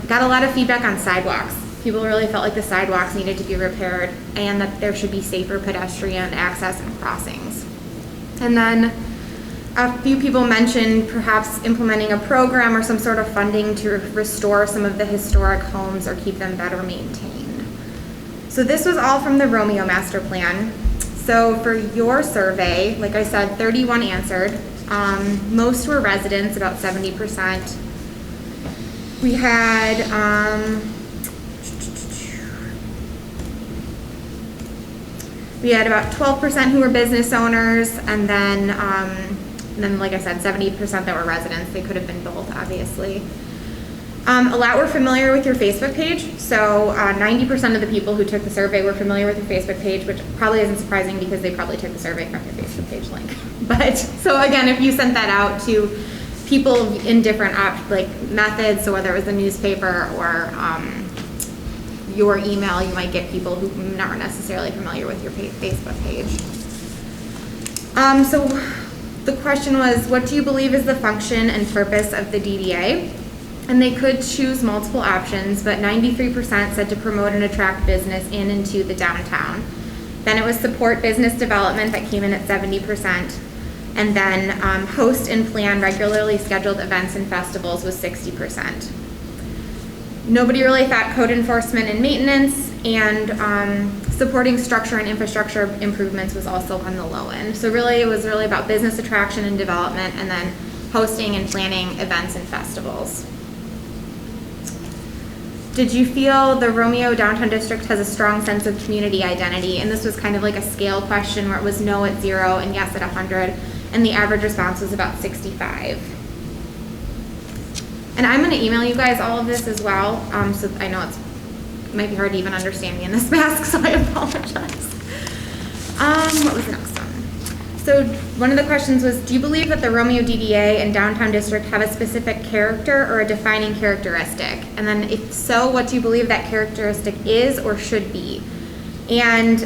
got a lot of feedback on sidewalks. People really felt like the sidewalks needed to be repaired and that there should be safer pedestrian access and crossings. And then a few people mentioned perhaps implementing a program or some sort of funding to restore some of the historic homes or keep them better maintained. So this was all from the Romeo Master Plan. So for your survey, like I said, 31 answered. Most were residents, about 70%. We had about 12% who were business owners, and then like I said, 70% that were residents. They could have been both, obviously. A lot were familiar with your Facebook page. So 90% of the people who took the survey were familiar with your Facebook page, which probably isn't surprising because they probably took the survey from your Facebook page link. But so again, if you sent that out to people in different methods, so whether it was the newspaper or your email, you might get people who aren't necessarily familiar with your Facebook page. So the question was, what do you believe is the function and purpose of the DDA? And they could choose multiple options, but 93% said to promote and attract business in and to the downtown. Then it was support business development that came in at 70%. And then host and plan regularly scheduled events and festivals was 60%. Nobody really thought code enforcement and maintenance, and supporting structure and infrastructure improvements was also on the low end. So really, it was really about business attraction and development, and then hosting and planning events and festivals. Did you feel the Romeo Downtown District has a strong sense of community identity? And this was kind of like a scale question where it was no at 0 and yes at 100, and the average response was about 65. And I'm going to email you guys all of this as well, so I know it might be hard to even understand me in this mask, so I apologize. What was the next one? So one of the questions was, do you believe that the Romeo DDA and Downtown District have a specific character or a defining characteristic? And then if so, what do you believe that characteristic is or should be? And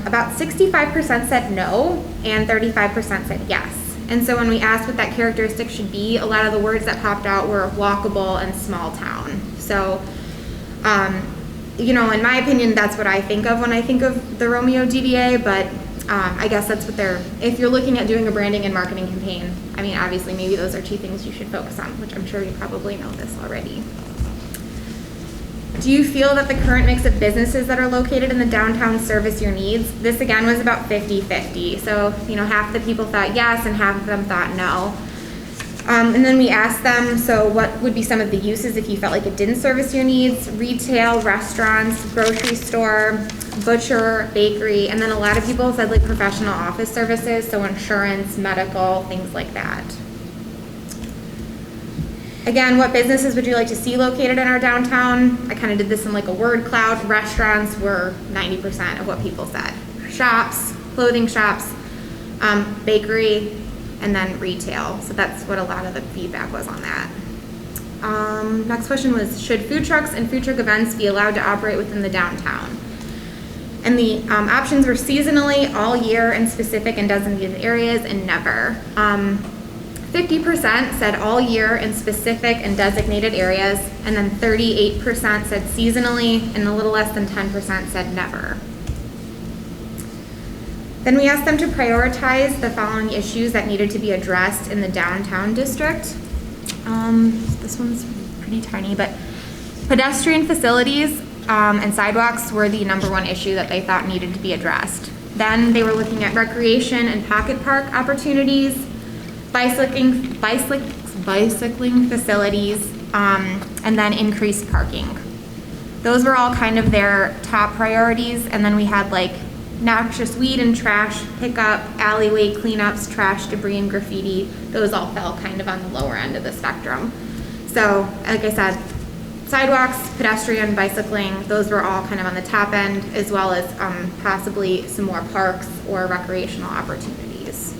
about 65% said no, and 35% said yes. And so when we asked what that characteristic should be, a lot of the words that popped out were walkable and small town. So, you know, in my opinion, that's what I think of when I think of the Romeo DDA, but I guess that's what if you're looking at doing a branding and marketing campaign, I mean, obviously maybe those are 2 things you should focus on, which I'm sure you probably know this already. Do you feel that the current mix of businesses that are located in the downtown service your needs? This again was about 50-50. So, you know, half the people thought yes and half of them thought no. And then we asked them, so what would be some of the uses if you felt like it didn't service your needs? Retail, restaurants, grocery store, butcher, bakery, and then a lot of people said like professional office services, so insurance, medical, things like that. Again, what businesses would you like to see located in our downtown? I kind of did this in like a word cloud. Restaurants were 90% of what people said. Shops, clothing shops, bakery, and then retail. So that's what a lot of the feedback was on that. Next question was, should food trucks and food truck events be allowed to operate within the downtown? And the options were seasonally, all year, in specific and designated areas, and never. 50% said all year in specific and designated areas, and then 38% said seasonally, and a little less than 10% said never. Then we asked them to prioritize the following issues that needed to be addressed in the downtown district. This one's pretty tiny, but pedestrian facilities and sidewalks were the ¡1 issue that they thought needed to be addressed. Then they were looking at recreation and pocket park opportunities, bicycling facilities, and then increased parking. Those were all kind of their top priorities, and then we had like noxious weed and trash pickup, alleyway cleanups, trash, debris, and graffiti. Those all fell kind of on the lower end of the spectrum. So, like I said, sidewalks, pedestrian, bicycling, those were all kind of on the top end, as well as possibly some more parks or recreational opportunities.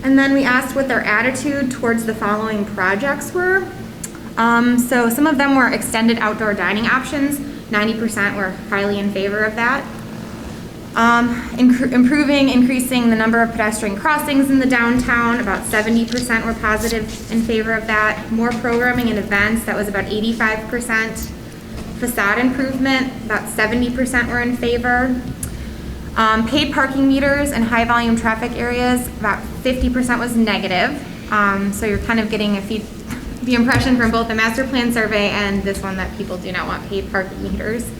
And then we asked what their attitude towards the following projects were. So some of them were extended outdoor dining options. 90% were highly in favor of that. Increasing the number of pedestrian crossings in the downtown, about 70% were positive in favor of that. More programming and events, that was about 85%. Facade improvement, about 70% were in favor. Paid parking meters in high volume traffic areas, about 50% was negative. So you're kind of getting the impression from both the master plan survey and this one that people do not want paid parking meters.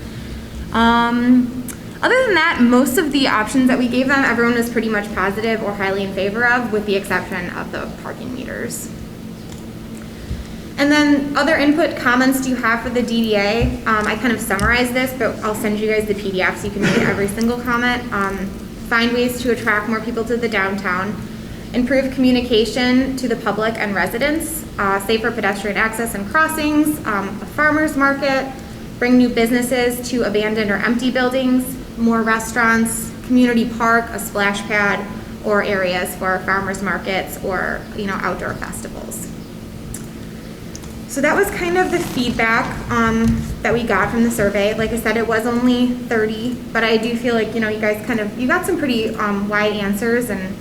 Other than that, most of the options that we gave them, everyone was pretty much positive or highly in favor of, with the exception of the parking meters. And then other input comments do you have for the DDA? I kind of summarized this, but I'll send you guys the PDF so you can read every single comment. Find ways to attract more people to the downtown. Improve communication to the public and residents. Safer pedestrian access and crossings. A farmer's market. Bring new businesses to abandoned or empty buildings. More restaurants. Community park, a splash pad, or areas for farmers markets or outdoor festivals. So that was kind of the feedback that we got from the survey. Like I said, it was only 30, but I do feel like you guys you got some pretty wide answers, and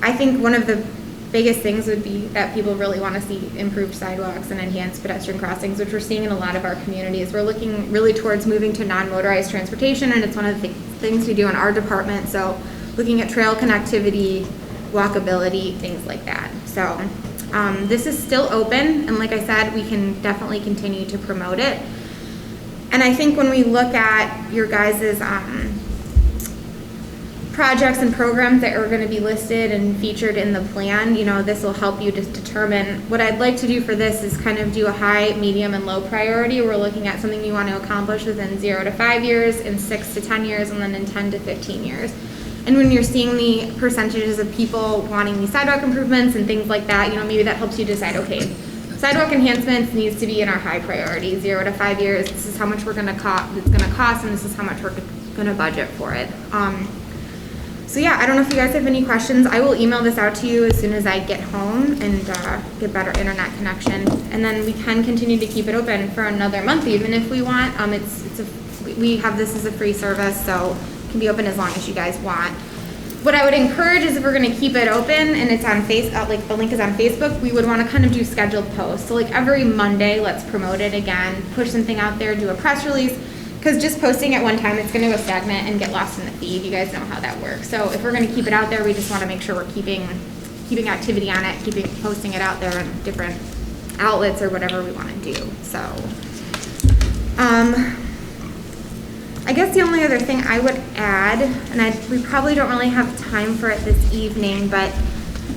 I think one of the biggest things would be that people really want to see improved sidewalks and enhanced pedestrian crossings, which we're seeing in a lot of our communities. We're looking really towards moving to non-motorized transportation, and it's one of the things we do in our department. So looking at trail connectivity, walkability, things like that. So this is still open, and like I said, we can definitely continue to promote it. And I think when we look at your guys' projects and programs that are gonna be listed and featured in the plan, you know, this will help you just determine. What I'd like to do for this is kind of do a high, medium, and low priority. We're looking at something you want to accomplish within 0 to 5 years, in 6 to 10 years, and then in 10 to 15 years. And when you're seeing the percentages of people wanting these sidewalk improvements and things like that, you know, maybe that helps you decide, okay, sidewalk enhancements needs to be in our high priority, 0 to 5 years, this is how much we're gonna it's gonna cost, and this is how much we're gonna budget for it. So yeah, I don't know if you guys have any questions. I will email this out to you as soon as I get home and get better internet connection. And then we can continue to keep it open for another month even if we want. We have this as a free service, so it can be open as long as you guys want. What I would encourage is if we're gonna keep it open and it's on like the link is on Facebook, we would wanna kind of do scheduled posts. So like every Monday, let's promote it again, push something out there, do a press release. Because just posting at one time, it's going to go stagnant and get lost in the feed. You guys know how that works. So if we're going to keep it out there, we just want to make sure we're keeping activity on it, posting it out there in different outlets or whatever we want to do. So, I guess the only other thing I would add, and we probably don't really have time for it this evening, but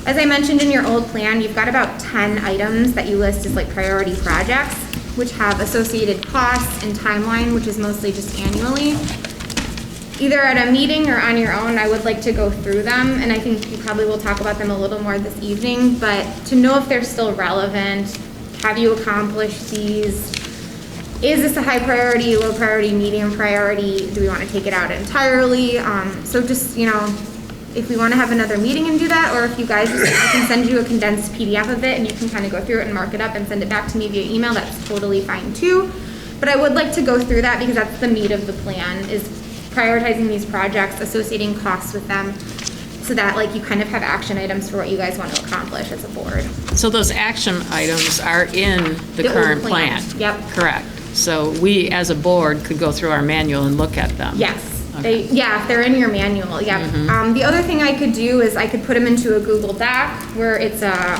as I mentioned in your old plan, you've got about 10 items that you list as like priority projects, which have associated costs and timeline, which is mostly just annually. Either at a meeting or on your own, I would like to go through them, and I think you probably will talk about them a little more this evening, but to know if they're still relevant, have you accomplished these? Is this a high priority, low priority, medium priority? Do we want to take it out entirely? So just, you know, if we want to have another meeting and do that, or if you guys, I can send you a condensed PDF of it and you can kind of go through it and mark it up and send it back to me via email, that's totally fine too. But I would like to go through that because that's the meat of the plan, is prioritizing these projects, associating costs with them, so that like you kind of have action items for what you guys want to accomplish as a board. So those action items are in the current old plan. plan? Yep. Correct. So we, as a board, could go through our manual and look at them? Yes. Okay. If they're in your manual, yeah. The other thing I could do is I could put them into a Google Doc where it's a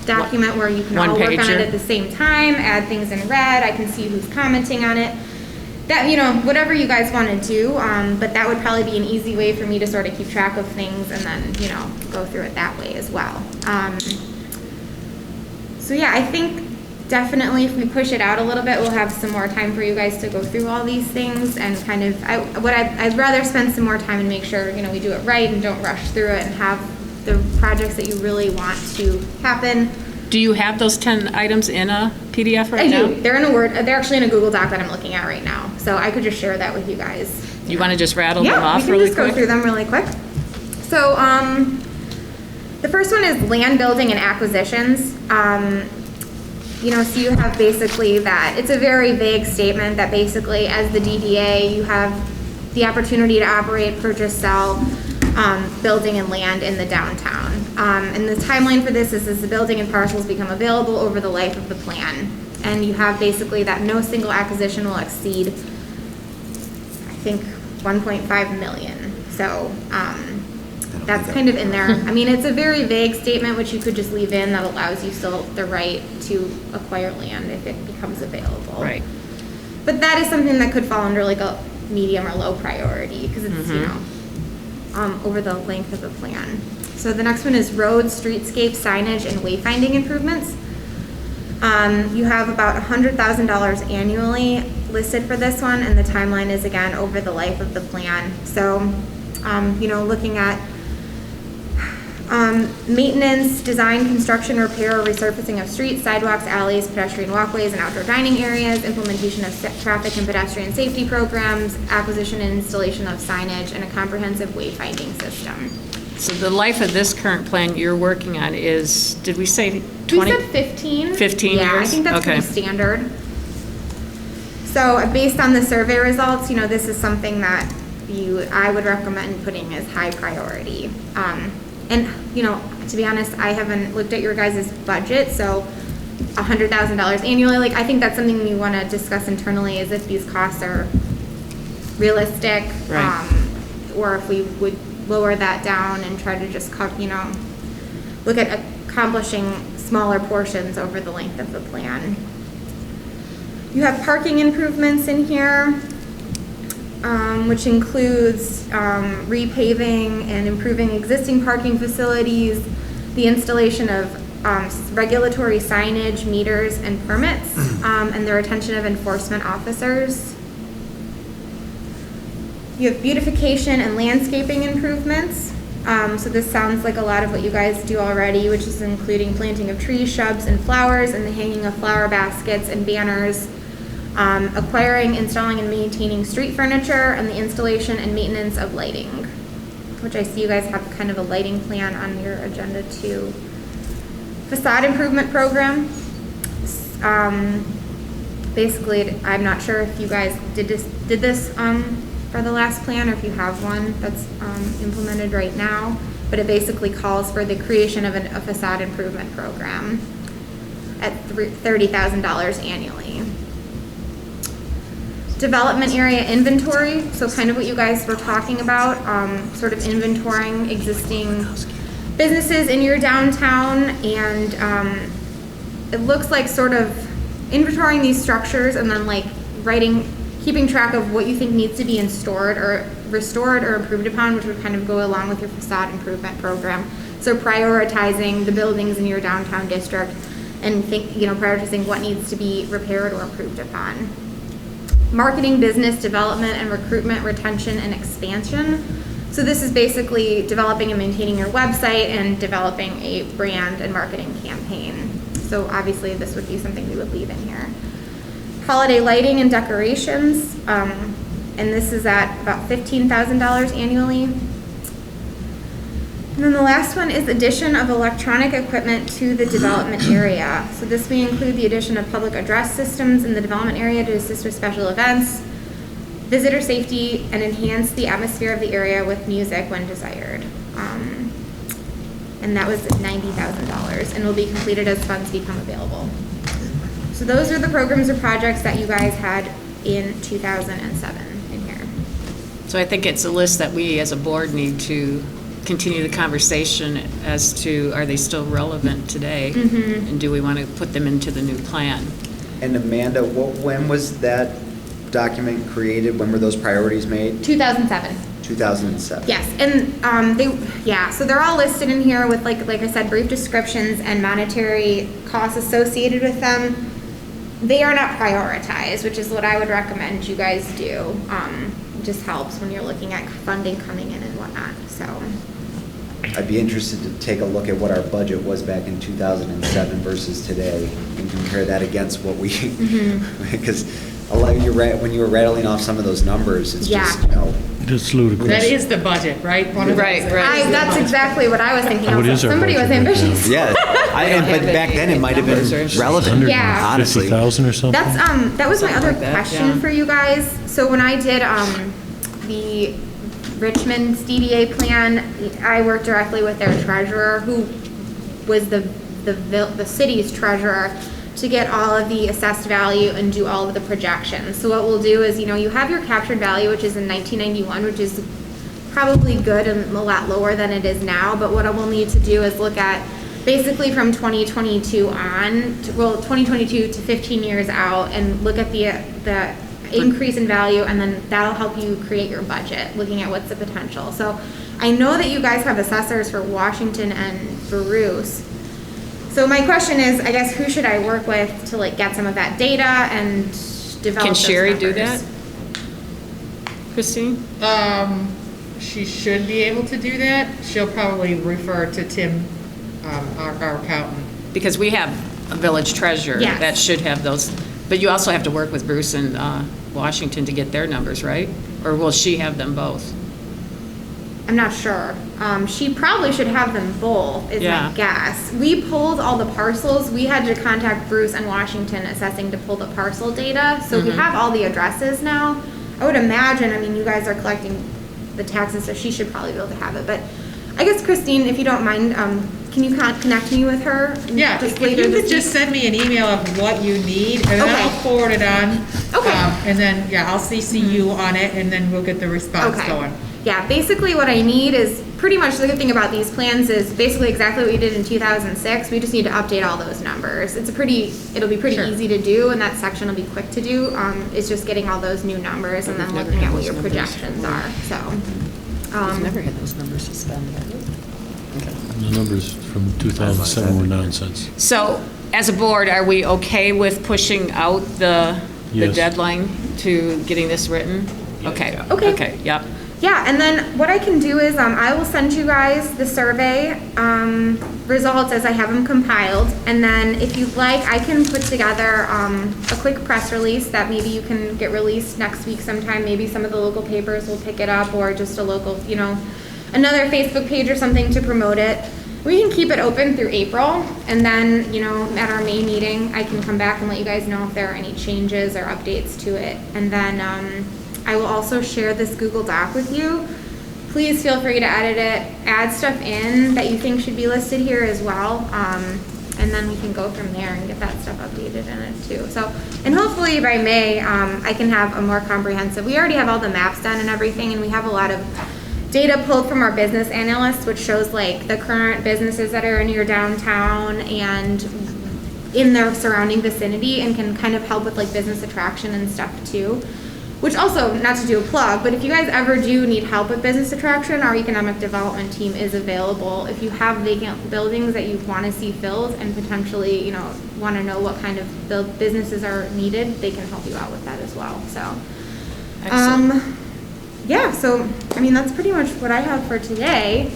document where you can all work on it One-pager? at the same time, add things in red, I can see who's commenting on it. That, you know, whatever you guys want to do, but that would probably be an easy way for me to sort of keep track of things and then, you know, go through it that way as well. So yeah, I think definitely if we push it out a little bit, we'll have some more time for you guys to go through all these things and kind of, I'd rather spend some more time and make sure, you know, we do it right and don't rush through it and have the projects that you really want to happen. Do you have those 10 items in a PDF right now? I do. They're in a Word, they're actually in a Google Doc that I'm looking at right now. So I could just share that with you guys. You want to just rattle them off we really can just quick? go through them really quick. So, the first one is land building and acquisitions. You know, so you have basically that, it's a very vague statement that basically as the DDA, you have the opportunity to operate, purchase, sell, building and land in the downtown. And the timeline for this is as the building and parcels become available over the life of the plan. And you have basically that no single acquisition will exceed, I think, 1.5 million. So, that's kind of in there. I mean, it's a very vague statement, which you could just leave in, that allows you still the right to acquire land if it becomes available. Right. But that is something that could fall under like a medium or low priority, because it's, you know, over the length of the plan. So the next one is roads, streetscape, signage, and wayfinding improvements. You have about $100,000 annually listed for this one, and the timeline is again over the life of the plan. So, you know, looking at maintenance, design, construction, repair, or resurfacing of streets, sidewalks, alleys, pedestrian walkways, and outdoor dining areas, implementation of traffic and pedestrian safety programs, acquisition and installation of signage, and a comprehensive wayfinding system. So the life of this current plan you're working on is, did we say 20? We said 15. 15 Yeah, I years? think that's pretty Okay. standard. So based on the survey results, you know, this is something that I would recommend putting as high priority. And, you know, to be honest, I haven't looked at your guys' budget, so $100,000 annually, like, I think that's something we want to discuss internally, is if these costs are realistic. Right. Or if we would lower that down and try to just, you know, look at accomplishing smaller portions over the length of the plan. You have parking improvements in here. which includes repaving and improving existing parking facilities, the installation of regulatory signage, meters, and permits, and the retention of enforcement officers. You have beautification and landscaping improvements. So this sounds like a lot of what you guys do already, which is including planting of trees, shrubs, and flowers, and the hanging of flower baskets and banners, acquiring, installing, and maintaining street furniture, and the installation and maintenance of lighting, which I see you guys have kind of a lighting plan on your agenda too. Facade improvement program. Basically, I'm not sure if you guys did this for the last plan, or if you have one that's implemented right now, but it basically calls for the creation of a facade improvement program at $30,000 annually. Development area inventory, so kind of what you guys were talking about, sort of inventorying existing businesses in your downtown, and it looks like sort of inventorying these structures and then like keeping track of what you think needs to be restored or improved upon, which would kind of go along with your facade improvement program. So prioritizing the buildings in your downtown district and prioritizing what needs to be repaired or improved upon. Marketing, business development, and recruitment, retention, and expansion. So this is basically developing and maintaining your website and developing a brand and marketing campaign. So obviously this would be something we would leave in here. Holiday lighting and decorations, and this is at about $15,000 annually. And then the last one is addition of electronic equipment to the development area. So this may include the addition of public address systems in the development area to assist with special events, visitor safety, and enhance the atmosphere of the area with music when desired. And that was $90,000 and will be completed as funds become available. So those are the programs or projects that you guys had in 2007 in here. So I think it's a list that we as a board need to continue the conversation as to, are they still relevant today? And do we want to put them into the new plan? And Amanda, when was that document created? When were those priorities made? 2007. 2007. Yes, and so they're all listed in here with like I said, brief descriptions and monetary costs associated with them. They are not prioritized, which is what I would recommend you guys do. It just helps when you're looking at funding coming in and whatnot, so. I'd be interested to take a look at what our budget was back in 2007 versus today and compare that against what we, because when you were rattling off some of those numbers, it's just, It's ludicrous. That is the budget, right? Right. That's exactly what I was thinking. What is our Somebody was budget right ambitious. Yeah, but back then it might have been relevant, Yeah. honestly. 50,000 or something? That's that was my other like that, question yeah. for you guys. So when I did the Richmond's DDA plan, I worked directly with their treasurer, who was the city's treasurer, to get all of the assessed value and do all of the projections. So what we'll do is, you have your captured value, which is in 1991, which is probably good and a lot lower than it is now. But what I will need to do is look at basically from 2022 on, 2022 to 15 years out, and look at the increase in value, and then that'll help you create your budget, looking at what's the potential. So I know that you guys have assessors for Washington and Bruce. So my question is, I guess, who should I work with to get some of that data and develop Can those Sherry do numbers? that? Christine? She should be able to do that. She'll probably refer to Tim, our accountant. Because we have a village treasurer Yes. that should have those, but you also have to work with Bruce and Washington to get their numbers, right? Or will she have them both? I'm not sure. She probably should have them both, is Yeah. my guess. We pulled all the parcels. We had to contact Bruce and Washington Assessing to pull the parcel data. So we have all the addresses now. I would imagine, you guys are collecting the taxes, so she should probably be able to have it. But I guess, Christine, if you don't mind, can you connect me with her? Yeah, Just if later you this could just send me an email of what you need, and then Okay. I'll forward it on. Okay. And then, I'll CC you on it, and then we'll get the response Okay. going. Yeah, basically what I need is pretty much the good thing about these plans is basically exactly what we did in 2006. We just need to update all those numbers. It'll be pretty Sure. easy to do, and that section will be quick to do. It's just getting all those new numbers and then We've never looking had at what those your numbers. projections are, so. We've never had those numbers to spend. The numbers from 2007 were nonsense. So, as a board, are we okay with pushing out the Yes. deadline to getting this written? Okay. Okay. Okay, yep. Yeah, and then what I can do is I will send you guys the survey results as I have them compiled. And then if you'd like, I can put together a quick press release that maybe you can get released next week sometime. Maybe some of the local papers will pick it up, or just a local, another Facebook page or something to promote it. We can keep it open through April, and then, at our May meeting, I can come back and let you guys know if there are any changes or updates to it. And then I will also share this Google Doc with you. Please feel free to edit it, add stuff in that you think should be listed here as well. And then we can go from there and get that stuff updated in it too. So, and hopefully by May, I can have a more comprehensive, we already have all the maps done and everything, and we have a lot of data pulled from our business analysts, which shows like the current businesses that are in your downtown and in their surrounding vicinity, and can kind of help with like business attraction and stuff too. Which also, not to do a plug, but if you guys ever do need help with business attraction, our economic development team is available. If you have vacant buildings that you want to see filled and potentially, want to know what kind of businesses are needed, they can help you out with that as well. So, Excellent. yeah, so, that's pretty much what I have for today.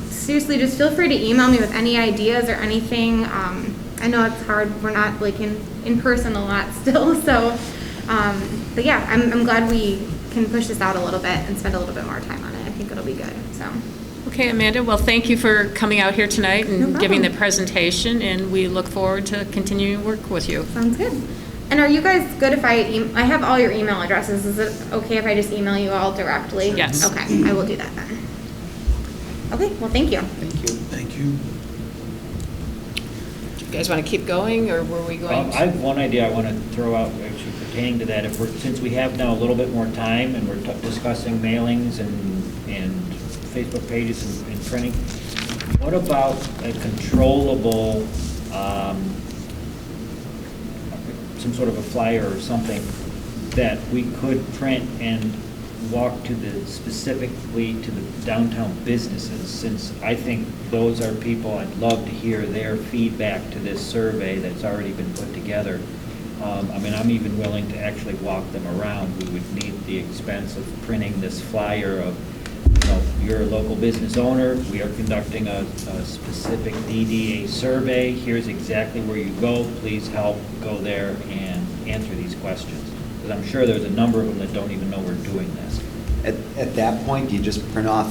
Seriously, just feel free to email me with any ideas or anything. I know it's hard, we're not like in person a lot still, so, but yeah, I'm glad we can push this out a little bit and spend a little bit more time on it. I think it'll be good, so. Okay, Amanda, well, thank you for coming out here tonight No and giving the problem. presentation, and we look forward to continuing to work with you. Sounds good. And are you guys good if I have all your email addresses. Is it okay if I just email you all directly? Yes. Okay, I will do that then. Okay, well, thank you. Thank you. Thank you. Do you guys want to keep going, or were we going? I have one idea I want to throw out actually pertaining to that. Since we have now a little bit more time and we're discussing mailings and Facebook pages and printing, what about a controllable, some sort of a flyer or something that we could print and walk specifically to the downtown businesses, since I think those are people I'd love to hear their feedback to this survey that's already been put together. I'm even willing to actually walk them around. We would need the expense of printing this flyer of, you're a local business owner, we are conducting a specific DDA survey, here's exactly where you go, please help go there and answer these questions. Because I'm sure there's a number of them that don't even know we're doing this. At that point, do you just print off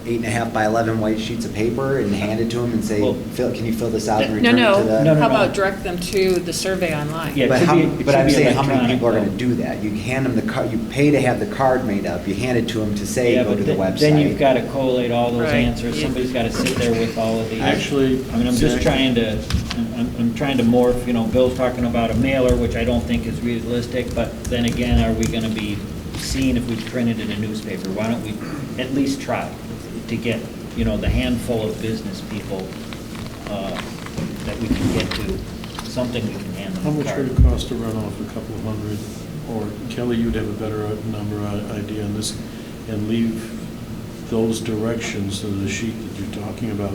8.5 by 11 white sheets of paper and hand it to them and say, Well- can you fill this out and No, return it to the? No, How no. about direct them to the survey online? Yeah, it But should how, be- it but should I'm be saying, how many electronic, people are gonna though. do that? You hand them the card, you pay to have the card made up, you hand it to them to say, Yeah, go but to the website. then you've got to collate all those Right. answers. Somebody's got to sit there with all of the. Actually, I'm just Zach- trying to, I'm trying to morph, Bill's talking about a mailer, which I don't think is realistic, but then again, are we going to be seen if we print it in a newspaper? Why don't we at least try to get, the handful of business people that we can get to, something we can hand them. How a much card. would it cost to run off a couple of hundred? Or Kelly, you'd have a better idea on this, and leave those directions to the sheet that you're talking about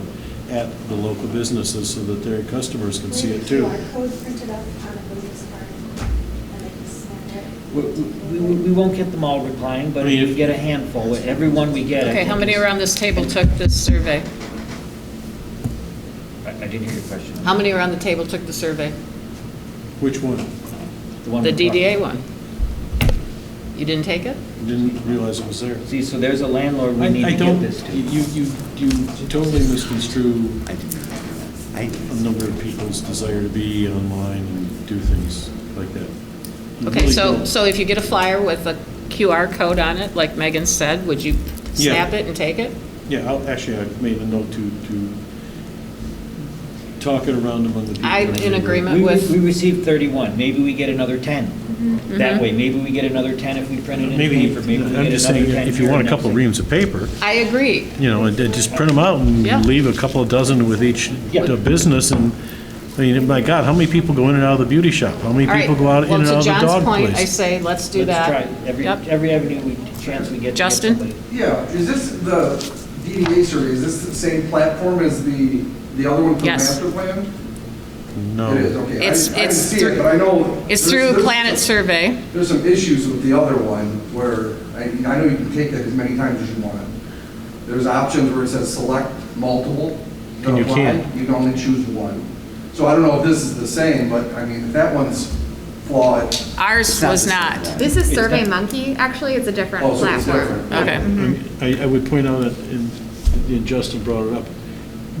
at the local businesses so that their customers can see it too. QR code printed up on a business card, and they can scan it. We won't get them all replying, but I mean, if we if- get a handful, everyone we get. I Okay, how think many is- around this table took this survey? I didn't hear your question. How many around the table took the survey? Which one? one The we're talking DDA about. one? You didn't take it? Didn't realize it was there. See, so there's a landlord we need I to give don't, this to. you totally misconstrue I do. a number of people's desire to be online and do things like that. You Okay, really so, don't. so if you get a flyer with a QR code on it, like Megan said, would you Yeah. snap it and take it? Yeah, I made a note to talking around among the people. I'm in agreement We with, received 31, maybe we get another 10. That way, maybe we get another 10 if we print it in Maybe, paper, maybe we I'm get just another saying, 10 if you here want a next couple week. reams of paper, I agree. and then just print them out Yeah. and leave a couple of dozen with each Yeah. business, and, I mean, my God, how many people go in and out of the beauty shop? How many All right. people go out in and out of the Well, to dog John's point, I place? say, let's do that. Let's try Yep. every avenue, chance we get. to get Justin? somebody. Yeah, is this the DDA survey, is this the same platform as the other one for the Yes. master plan? No. It is, okay. I It's- didn't it's see through- it, but I know. It's there's- through there's Planet some- Survey. There's some issues with the other one where, I know you can take that as many times as you want. There's options where it says select multiple. to And you apply. can't. You can only choose one. So I don't know if this is the same, but I mean, if that one's flawed. Ours not was the same, not. yeah. This is It's Survey not- Monkey, actually, it's a different Oh, so it's platform. different. Okay. I would point out that, and Justin brought it up,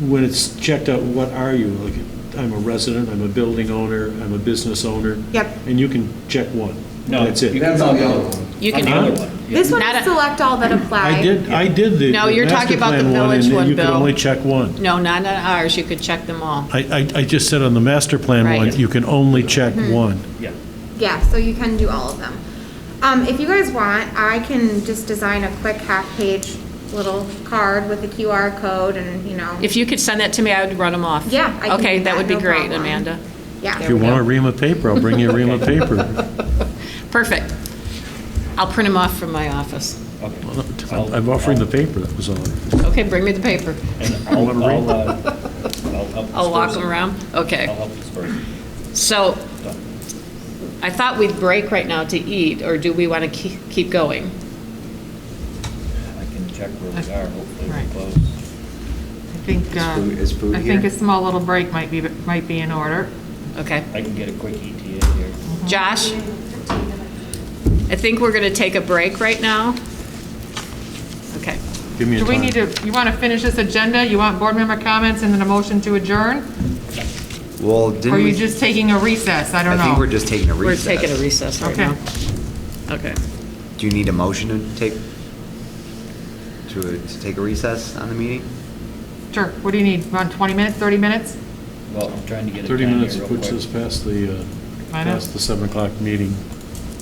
when it's checked out, what are you? Like, I'm a resident, I'm a building owner, I'm a business owner. Yep. And you can check one. No, That's it. you That's on the other one. You On can, the other one. yeah. This one Not is a- select all that apply. I did the. No, you're the talking master about the plan village and one, You could Bill. only check one. no, not on ours, you could check them all. I just said on the master plan Right. one, you can only check one. Yeah. Yeah, so you can do all of them. If you guys want, I can just design a quick half-page little card with a QR code and, you know, If you could send that to me, I would run them off. Yeah, I can Okay, do that that, would be no great, problem. Amanda. yeah. If you want a ream of paper, I'll bring you a ream of paper. Perfect. I'll print them off from my office. Okay. I'm offering the paper, that was all. Okay, bring me the paper. And I'll wanna read? help I'll walk disperse them it. around. Okay. I'll help disperse it. So I thought we'd break right now to eat, or do we want to keep going? I can check where we are, hopefully Right. we're close. I think, Is food I think here? a small little break might be in order. Okay. I can get a quick ETA here. Josh, I think we're going to take a break right now. Okay. Give me a Do we time. need to, you want to finish this agenda? You want board member comments and then a motion to adjourn? Well, Or didn't are you we? just taking a recess? I don't know. I think we're just taking a We're recess. taking a recess right Okay. now. Okay. Do you need a motion to take a recess on the meeting? Sure. What do you need? You want 20 minutes, 30 minutes? Well, I'm trying to get it 30 done minutes here real puts quick. us past I know. the 7 o'clock meeting.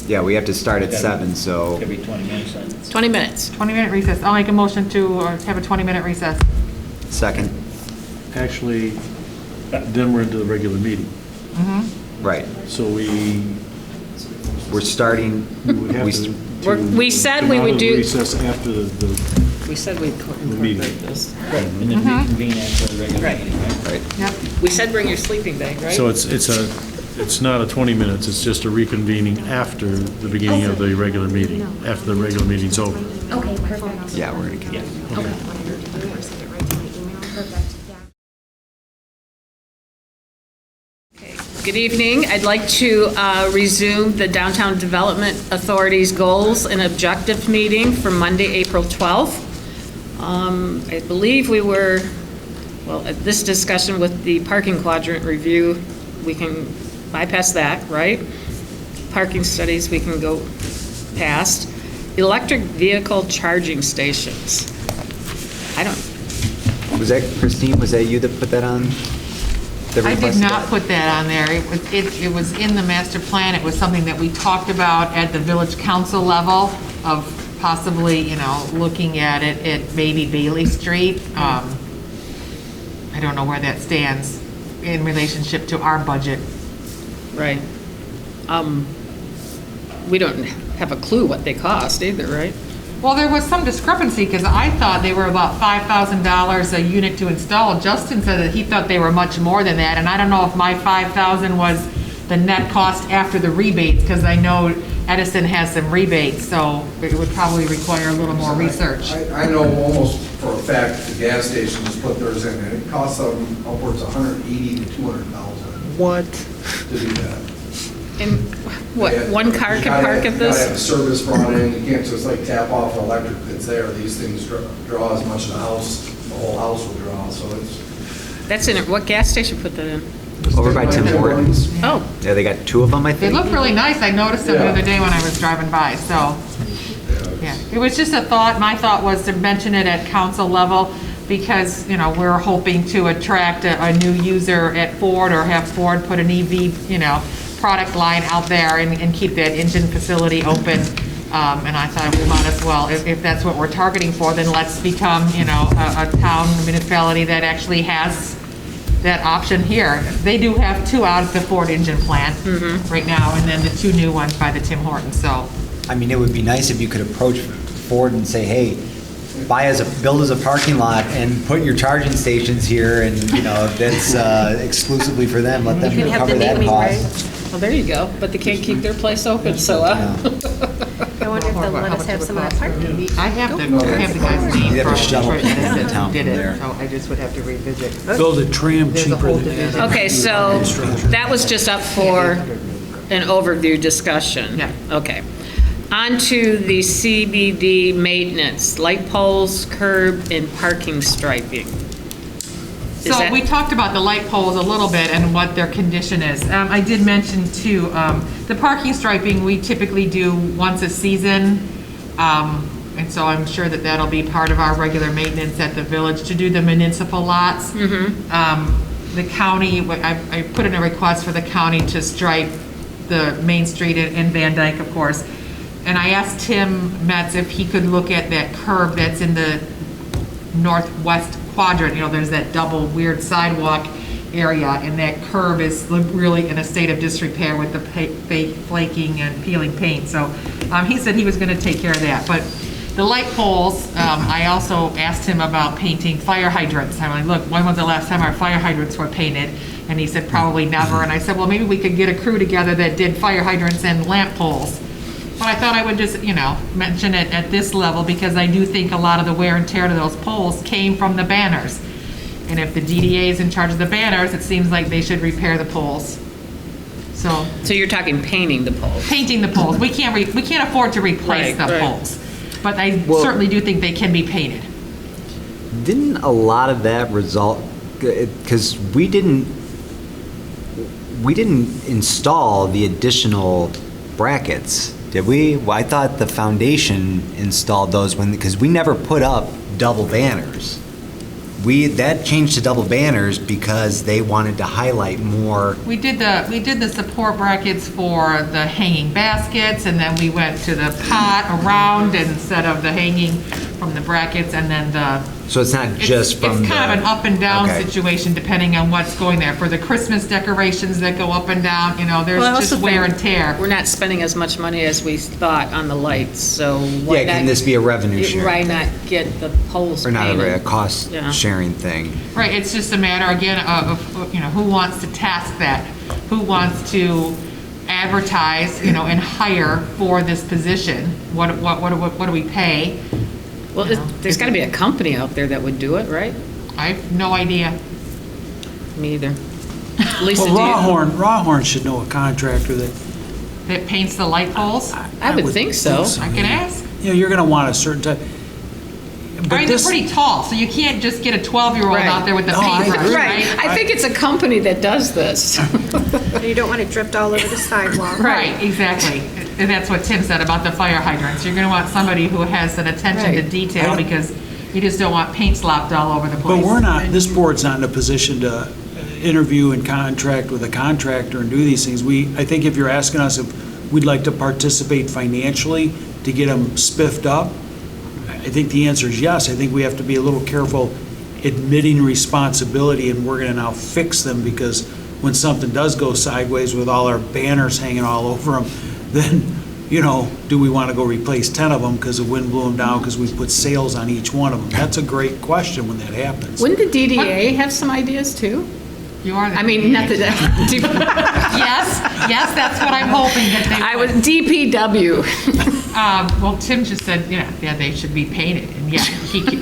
Yeah, we have to start at Gotta- 7, so. It's gonna be 20 minutes then. 20 minutes. 20-minute recess. I'll make a motion to have a 20-minute recess. Second, Actually, then we're into the regular meeting. right. So we We're starting, would have we, to. We said come we out would of the do- recess after the, We said we'd meeting. incorporate this. Right, and then reconvene after the regular Right. meeting, right? right. Yep. We said bring your sleeping bag, right? so it's not a 20 minutes, it's just a reconvening after the beginning of the regular meeting, after the regular meeting's over. Okay, perfect. Yeah, we're gonna get. Yeah. Okay. Perfect, yeah. Good evening. I'd like to resume the Downtown Development Authority's goals and objective meeting for Monday, April 12th. I believe we were, well, at this discussion with the parking quadrant review, we can bypass that, right? Parking studies, we can go past. Electric vehicle charging stations. I don't, Was that, Christine, was that you that put that on? The I did request? not put that on there. It was in the master plan. It was something that we talked about at the village council level of possibly, you know, looking at it at maybe Bailey Street. I don't know where that stands in relationship to our budget. right. We don't have a clue what they cost either, right? Well, there was some discrepancy because I thought they were about $5,000 a unit to install. Justin said that he thought they were much more than that, and I don't know if my $5,000 was the net cost after the rebates, because I know Edison has some rebates, so it would probably require a little more research. I know almost for a fact the gas stations put theirs in, and it costs them upwards of $180,000 to $200,000 What? to do that. And what, Yeah, one car you can gotta park have- at You gotta have a this? service brought in, you can't just like tap off the electric that's there, these things draw as much of the house, the whole house will draw, so it's. That's in it. What gas station put that in? Over by Tim Hortons. Oh, Yeah, they got 2 of them, I They think. look really nice. I noticed them the Yeah. other day when I was driving by, so. Yeah, it was just a thought. My thought was to mention it at council level. because, you know, we're hoping to attract a new user at Ford or have Ford put an EV, you know, product line out there and keep that engine facility open. And I thought we might as well, if that's what we're targeting for, then let's become, you know, a town municipality that actually has that option here. They do have 2 out of the Ford engine plant right now, and then the 2 new ones by the Tim Hortons, so. I mean, it would be nice if you could approach Ford and say, hey, build us a parking lot and put your charging stations here, and, you know, if that's exclusively for them, let them You can have cover the that naming cost. Well, there you go, but they can't keep their place open, so, I wonder if they'll let us have some of that parking. I have the guy's name. You'd have to from shuttle Detroit people into that town did from it, there. so I just would have to revisit. Build a tram There's a cheaper whole than division. that. okay, so that was just up for an overview discussion. Yeah. Okay. On to the CBD maintenance, light poles, curb, and parking striping. Is So that- we talked about the light poles a little bit and what their condition is. I did mention too, the parking striping, we typically do once a season. And so I'm sure that that'll be part of our regular maintenance at the village to do the municipal lots. The county, I put in a request for the county to stripe the Main Street in Van Dyke, of course. And I asked Tim Metz if he could look at that curb that's in the northwest quadrant. You know, there's that double weird sidewalk area, and that curb is really in a state of disrepair with the flaking and peeling paint. So he said he was going to take care of that. But the light poles, I also asked him about painting fire hydrants. I'm like, look, when was the last time our fire hydrants were painted? And he said, probably never. And I said, well, maybe we could get a crew together that did fire hydrants and lamp poles. But I thought I would just, you know, mention it at this level because I do think a lot of the wear and tear to those poles came from the banners. And if the DDA is in charge of the banners, it seems like they should repair the poles. So So you're talking painting the poles? painting the poles, we can't afford to replace Right, the right. poles. But I Well- certainly do think they can be painted. Didn't a lot of that result, because we didn't install the additional brackets, did we? Well, I thought the foundation installed those because we never put up double banners. That changed to double banners because they wanted to highlight more. We did the support brackets for the hanging baskets, and then we went to the pot around instead of the hanging from the brackets, and then So it's not just from the. It's kind of an up and down Okay. situation depending on what's going there. For the Christmas decorations that go up and down, you know, there's Well, I also just wear think and tear. We're not spending as much money as we thought on the lights, so why Yeah, can not- this be a revenue share? Why not get the poles Or not painted? a cost Yeah. sharing thing? Right, it's just a matter, again, of, you know, who wants to task that? Who wants to advertise, you know, and hire for this position? What do we pay? Well, there's got to be a company out there that would do it, right? I have no idea. Me either. Lisa, Well, do you? Rawhorn should know a contractor that, That paints the light poles? I would think so. I can ask. you know, you're gonna want a certain type. I But mean, they're this, pretty tall, so you can't just get a 12-year-old Right. out there with the No, I paintbrush, agree. Right, right? I think it's a company that does this. You don't want it dripped all over the sidewalk. Right, exactly. And that's what Tim said about the fire hydrants. You're gonna want somebody who has an attention to Right. detail I- because you just don't want paint slopped all over the but place. we're not, this board's not in a position to interview and contract with a contractor and do these things. I think if you're asking us if we'd like to participate financially to get them spiffed up, I think the answer is yes. I think we have to be a little careful admitting responsibility, and we're gonna now fix them, because when something does go sideways with all our banners hanging all over them, then, you know, do we wanna go replace 10 of them because the wind blew them down because we put sails on each one of them? That's a great question when that happens. Wouldn't the DDA have some ideas too? You are the. I mean, not that, Yes, that's what I'm hoping that they I would. was DPW. Well, Tim just said, yeah, they should be painted, and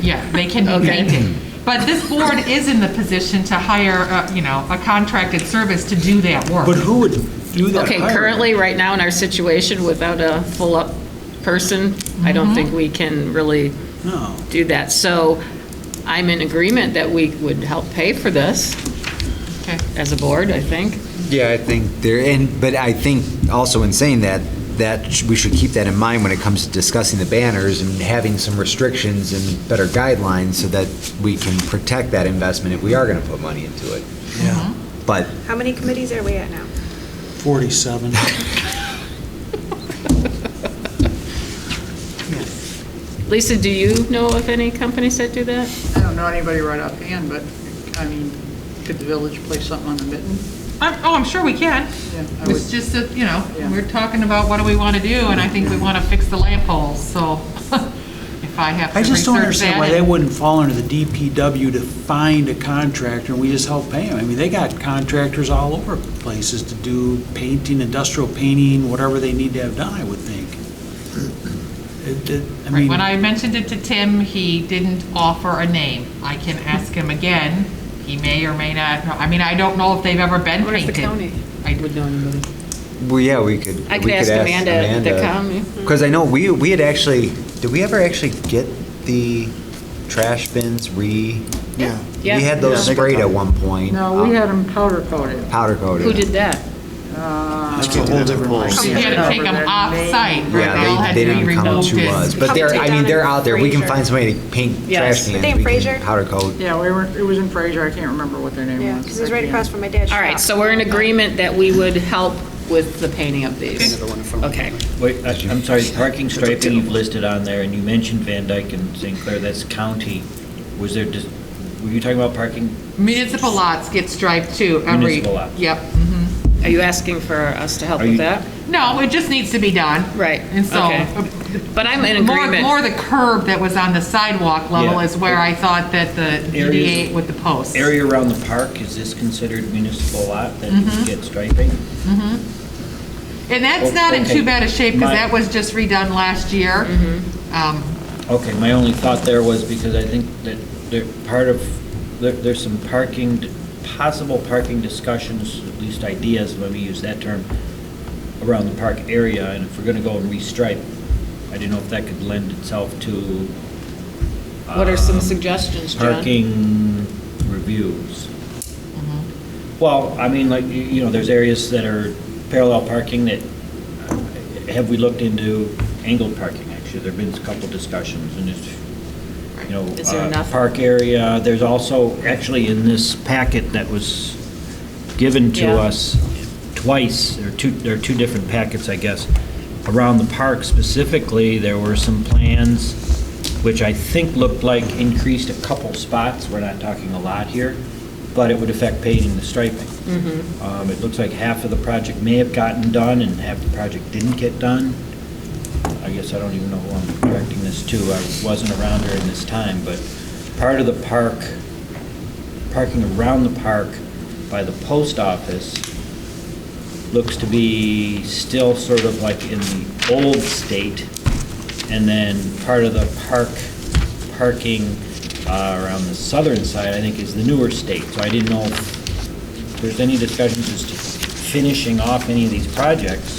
yeah, they can be Okay. painted. But this board is in the position to hire, a contracted service to do that work. But who would do that? Okay, hiring? currently, right now, in our situation, without a full-up person, I don't think we can really No. do that. So I'm in agreement that we would help pay for this Okay. as a board, I think. Yeah, I think but I think also in saying that, that we should keep that in mind when it comes to discussing the banners and having some restrictions and better guidelines so that we can protect that investment if we are going to put money into it. Yeah. But How many committees are we at now? 47. Lisa, do you know of any companies that do that? I don't know anybody right offhand, but, I mean, could the village place something on the mitten? I'm sure we can. Yeah, I It's would- just that, Yeah. we're talking about what do we want to do, and I think we want to fix the lamp poles, so if I have to I just don't research understand that why they and- wouldn't fall under the DPW to find a contractor and we just help pay them. I mean, they got contractors all over places to do painting, industrial painting, whatever they need to have done, I would think. I mean, When I mentioned it to Tim, he didn't offer a name. I can ask him again. He may or may not know. I mean, I don't know if they've ever been What if the painted. county I would know anybody? well, yeah, we could. I we could ask Amanda to come. Because I know we had actually. Did we ever actually get the trash bins Yeah. We had those Yeah. sprayed at one point. No, we had them powder coated. Powder coated. Who did that? that's a whole different You ballgame. had to take them off-site, right? Yeah, They all had they to be didn't come removed to and- us, but Come they're. take I mean, down they're in out there. We can Fraser. find somebody to paint Yes. trash cans. Were they in we can Fraser? Powder coat. Yeah, it was in Fraser, I can't remember what their name was. Yeah, because it's right across from my dad's shop. All right, so we're in agreement that we would help with the painting of these. Okay. Wait, I'm sorry, parking striping you've listed on there, and you mentioned Van Dyke and St. Clair, that's county. Was there, were you talking about parking? Municipal lots get striped too, every. Municipal lots. Yep. Are you asking for us to help Are with you- that? No, it just needs to be done. Right, And so, okay. But I'm in agreement. more the curb that was on the sidewalk level Yeah. is where I thought that the Areas- DDA with the posts. Area around the park, is this considered municipal lot that Mm-hmm. you get striping? And that's not in Okay. too bad a shape, because My- that was just redone last year. Okay, my only thought there was because I think that there's some parking, possible parking discussions, at least ideas, let me use that term, around the park area, and if we're gonna go and restripe, I didn't know if that could lend itself to. What are some um, suggestions, John? Parking reviews. Well, I mean, like, you know, there's areas that are parallel parking that, have we looked into angled parking, actually? There've been a couple discussions, and it's, you know, Is there enough? park area, there's also, actually, in this packet that was given to Yeah. us twice, there are two different packets, I guess, around the park specifically, there were some plans which I think looked like increased a couple spots, we're not talking a lot here, but it would affect paving the striping. It looks like half of the project may have gotten done and half the project didn't get done. I guess I don't even know who I'm directing this to, I wasn't around during this time, but part of the park, parking around the park by the post office looks to be still sort of like in the old state, and then part of the parking around the southern side, I think, is the newer state. So I didn't know if there's any discussions as to finishing off any of these projects.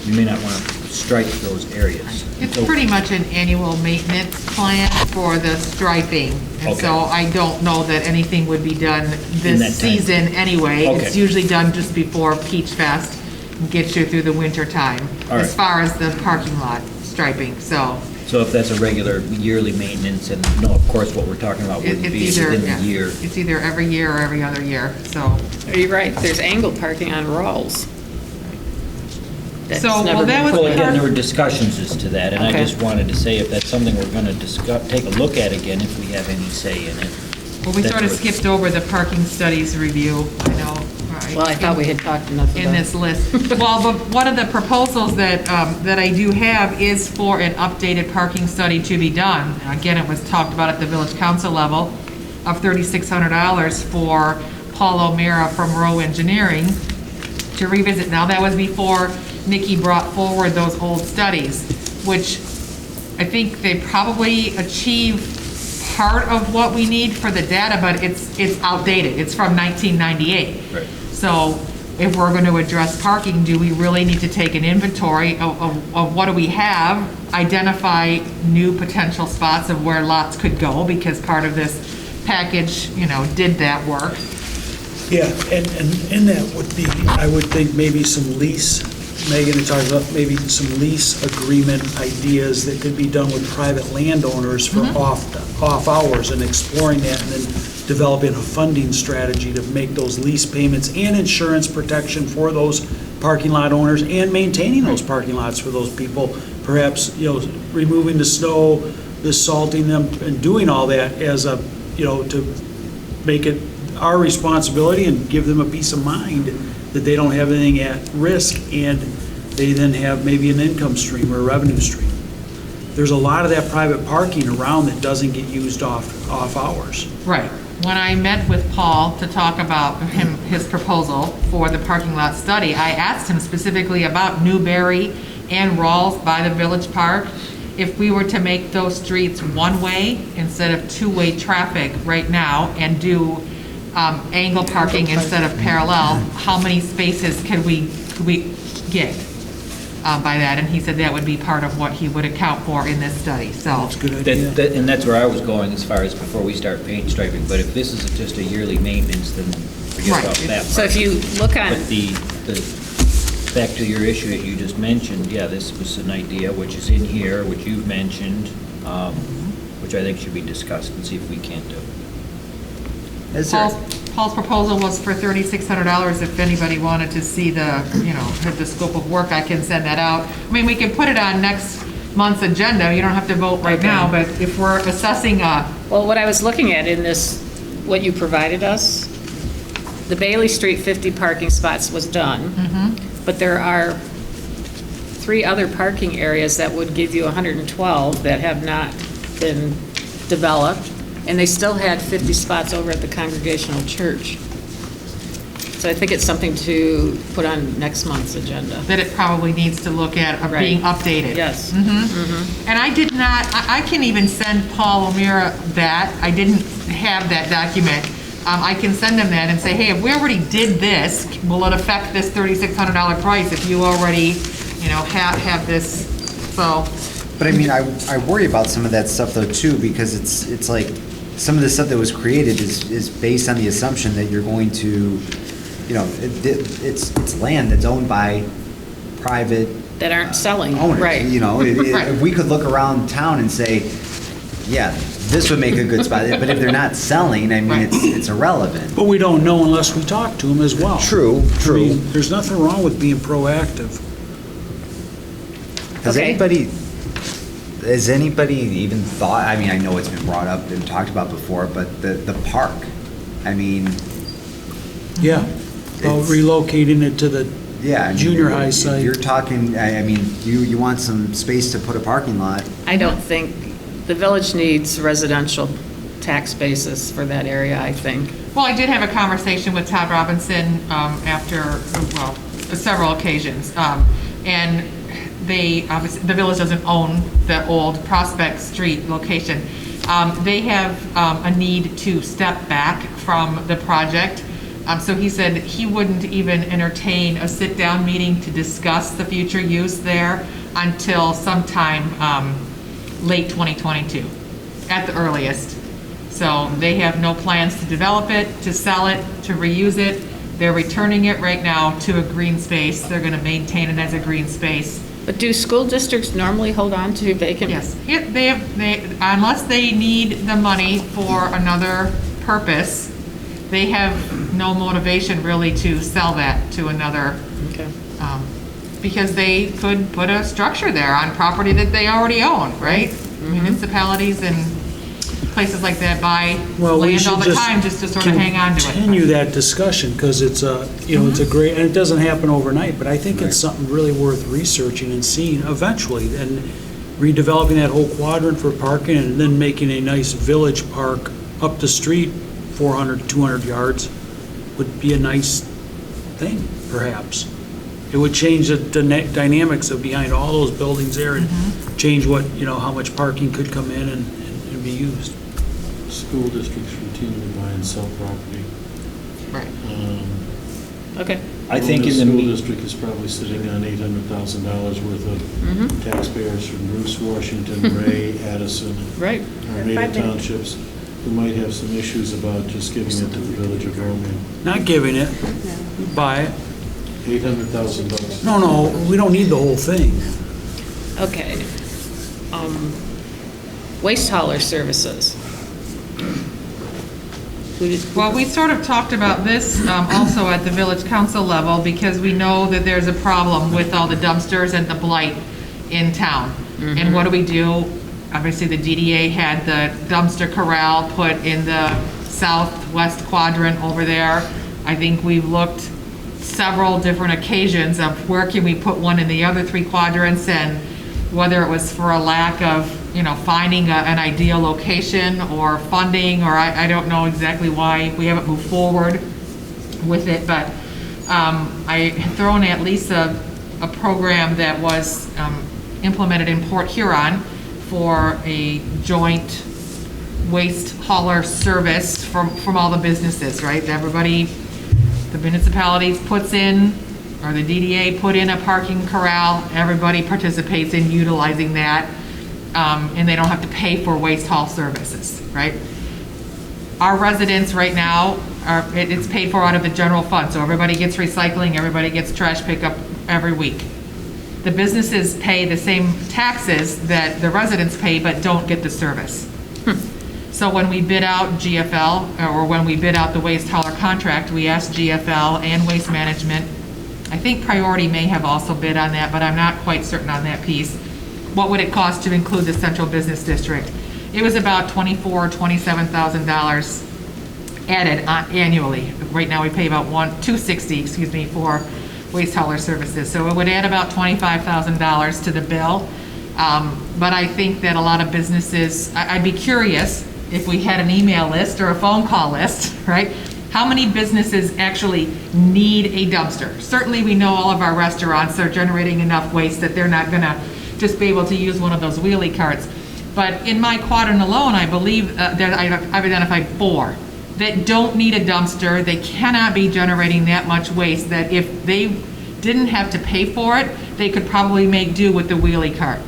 You may not want to strike those areas. It's So- pretty much an annual maintenance plan for the striping. And Okay. so I don't know that anything would be done In that this time. season anyway. Okay. It's usually done just before Peach Fest and gets you through the winter time, All as right. far as the parking lot striping, so. So if that's a regular yearly maintenance, and no, of course, what we're talking about wouldn't It's be either, within yeah, the year. it's either every year or every other year, so. Are you right? There's angled parking on Rawls. That's So, well, never that been was Well, put in. again, there were discussions as to that, and I Okay. just wanted to say if that's something we're gonna discuss, take a look at again, if we have any say in it. Well, we That's sort of what- skipped over the parking studies review, I know. Well, I thought we had talked enough about it. in this list. Well, but one of the proposals that, that I do have is for an updated parking study to be done. Again, it was talked about at the village council level of $3,600 for Paul O'Meara from Rowe Engineering to revisit. Now, that was before Nikki brought forward those old studies, which I think they probably achieve part of what we need for the data, but it's outdated. It's from 1998. Right. So if we're going to address parking, do we really need to take an inventory of what do we have, identify new potential spots of where lots could go, because part of this package, you know, did that work. Yeah, and in that would be, I would think maybe some lease Megan had talked about maybe some lease agreement ideas that could be done with private landowners for off hours and exploring that and then developing a funding strategy to make those lease payments and insurance protection for those parking lot owners and maintaining those parking lots for those people. Perhaps, removing the snow, the salting them and doing all that as a, to make it our responsibility and give them a peace of mind that they don't have anything at risk and they then have maybe an income stream or a revenue stream. There's a lot of that private parking around that doesn't get used off hours. Right. When I met with Paul to talk about his proposal for the parking lot study, I asked him specifically about Newberry and Rawls by the Village Park. If we were to make those streets one-way instead of two-way traffic right now and do angle parking instead of parallel, how many spaces could we get by that? And he said that would be part of what he would account for in this study, so. That's a good idea. And that's where I was going as far as before we start paint striping, but if this is just a yearly maintenance, then forget Right. about that part. So if you look on, But back to your issue that you just mentioned, yeah, this was an idea which is in here, which you've mentioned, which I think should be discussed and see if we can't do. Is there, Paul's proposal was for $3,600. If anybody wanted to see the scope of work, I can send that out. I mean, we can put it on next month's agenda. You don't have to vote right now, but if we're assessing well, what I was looking at in this, what you provided us, the Bailey Street 50 parking spots was done, but there are 3 other parking areas that would give you 112 that have not been developed, and they still had 50 spots over at the Congregational Church. So I think it's something to put on next month's agenda. that it probably needs to look at being updated. Yes. And I did not, I can even send Paul O'Meara that. I didn't have that document. I can send him that and say, hey, if we already did this, will it affect this $3,600 price if you already, have this, so. but I mean, I worry about some of that stuff though too, because it's like, some of the stuff that was created is based on the assumption that you're going to, it's land that's owned by private That aren't selling. owners. Right. If we could look around town and say, yeah, this would make a good spot, but if they're not selling, I mean, it's irrelevant. But we don't know unless we talk to them as well. True. I mean, there's nothing wrong with being proactive. Has Okay. anybody even thought, I mean, I know it's been brought up and talked about before, but the park, I mean, Yeah. About It's- relocating it to the yeah. I mean, junior high if site. You're talking, I mean, you want some space to put a parking lot. I don't think, the village needs residential tax basis for that area, I think. Well, I did have a conversation with Todd Robinson after, several occasions. And they, obviously, the village doesn't own the old Prospect Street location. They have a need to step back from the project. So he said he wouldn't even entertain a sit-down meeting to discuss the future use there until sometime late 2022, at the earliest. So they have no plans to develop it, to sell it, to reuse it. They're returning it right now to a green space. They're going to maintain it as a green space. But do school districts normally hold on to vacant? Yes, unless they need the money for another purpose, they have no motivation really to sell that to another, Okay. because they could put a structure there on property that they already own, right? Municipalities and places like that buy Well, we land all should the time just to sort of hang on to it. continue that discussion, because it's a, it's a great, and it doesn't happen overnight, but I think it's something really worth researching and seeing eventually, and redeveloping that whole quadrant for parking, and then making a nice village park up the street, 400, 200 yards, would be a nice thing, perhaps. It would change the dynamics of behind all those buildings there, and change what, how much parking could come in and be used. School districts routinely buy and sell property. Right. Okay. I think in the school me- district is probably sitting on $800,000 worth of taxpayers from Bruce, Washington, Ray, Addison, Right. Armada Townships, who might have some issues about just giving it to the Village of Romeo. Not giving it, buy it. $800,000. No, we don't need the whole thing. Okay. Waste hauler services. Who did? Well, we sort of talked about this also at the village council level, because we know that there's a problem with all the dumpsters and the blight in town. And what do? Obviously, the DDA had the dumpster corral put in the southwest quadrant over there. I think we've looked several different occasions of where can we put one in the other 3 quadrants, and whether it was for a lack of, finding an ideal location or funding, or I don't know exactly why we haven't moved forward with it, but I had thrown at least a program that was implemented in Port Huron for a joint waste hauler service from all the businesses, right? Everybody, the municipalities puts in, or the DDA put in a parking corral, everybody participates in utilizing that, and they don't have to pay for waste haul services, right? Our residents right now, it's paid for out of the general fund, so everybody gets recycling, everybody gets trash pickup every week. The businesses pay the same taxes that the residents pay, but don't get the service. So when we bid out GFL, or when we bid out the waste hauler contract, we asked GFL and Waste Management, I think Priority may have also bid on that, but I'm not quite certain on that piece. What would it cost to include the central business district? It was about $24,000, $27,000 added annually. Right now we pay about $260,000, for waste hauler services. So it would add about $25,000 to the bill. But I think that a lot of businesses, I'd be curious if we had an email list or a phone call list, right? How many businesses actually need a dumpster? Certainly we know all of our restaurants are generating enough waste that they're not gonna just be able to use one of those wheelie carts. But in my quadrant alone, I believe that I've identified 4 that don't need a dumpster. They cannot be generating that much waste, that if they didn't have to pay for it, they could probably make do with the wheelie cart.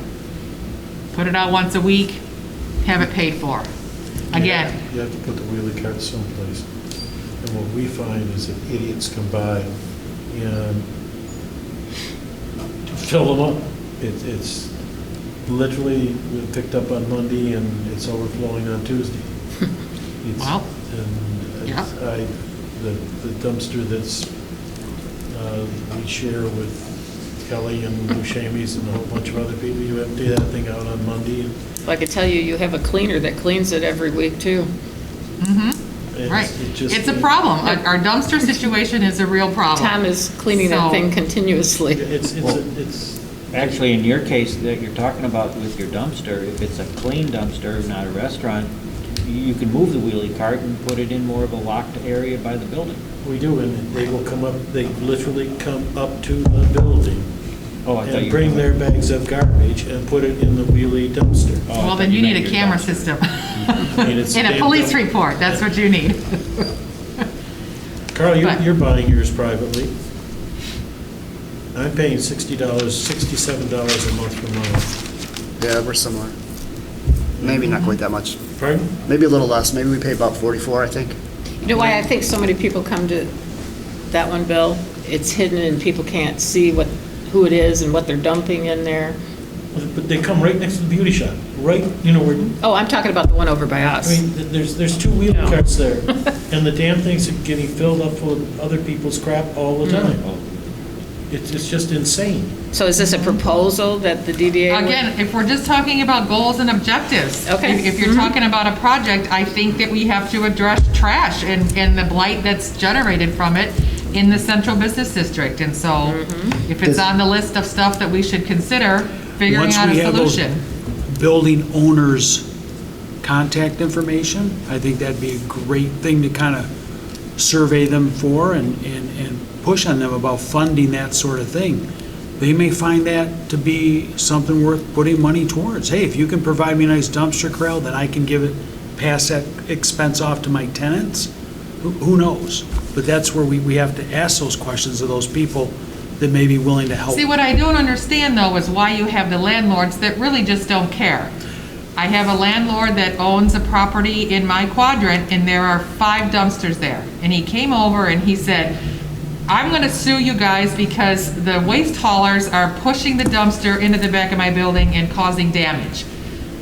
Put it out once a week, have it paid for. Again. You have to put the wheelie cart someplace. And what we find is that idiots come by and fill them up. It's literally picked up on Monday and it's overflowing on Tuesday. Wow. And Yeah. the dumpster that's, we share with Kelly and Buscemi's and a whole bunch of other people, you empty that thing out on Monday. And Well, I could tell you, you have a cleaner that cleans it every week, too. Right. It's a problem. Our dumpster situation is a real problem. Tom is cleaning that So- thing continuously. It's Actually, in your case that you're talking about with your dumpster, if it's a clean dumpster, not a restaurant, you can move the wheelie cart and put it in more of a locked area by the building. we do, and they will come up, they literally come up to the building Oh, I thought and you bring their bags of garbage and put it in the wheelie dumpster. Oh, I Well, thought then you meant need a your camera dumpster. system. It's And a damn police dumb. report, that's what you need. Carl, But- you're buying yours privately. I'm paying $67 a month for mine. Yeah, we're similar. Maybe not quite that much. Pardon? Maybe a little less. Maybe we pay about 44, I think. You know why I think so many people come to that one, Bill? It's hidden and people can't see who it is and what they're dumping in there. But they come right next to the beauty shop, right, where, Oh, I'm talking about the one over by I us. mean, there's 2 wheelie No. carts there. And the damn things are getting filled up full of other people's crap all the time. It's just insane. So is this a proposal that the DDA would? Again, if we're just talking about goals and objectives. Okay. If you're talking about a project, I think that we have to address trash and the blight that's generated from it in the central business district. And so if it's on the list of stuff that we should consider figuring Once out we a have those solution. building owners' contact information, I think that'd be a great thing to kind of survey them for and push on them about funding that sort of thing. They may find that to be something worth putting money towards. Hey, if you can provide me a nice dumpster corral, then I can pass that expense off to my tenants. Who knows? But that's where we have to ask those questions of those people that may be willing to help. See, what I don't understand though is why you have the landlords that really just don't care. I have a landlord that owns a property in my quadrant and there are 5 dumpsters there. And he came over and he said, I'm gonna sue you guys because the waste haulers are pushing the dumpster into the back of my building and causing damage.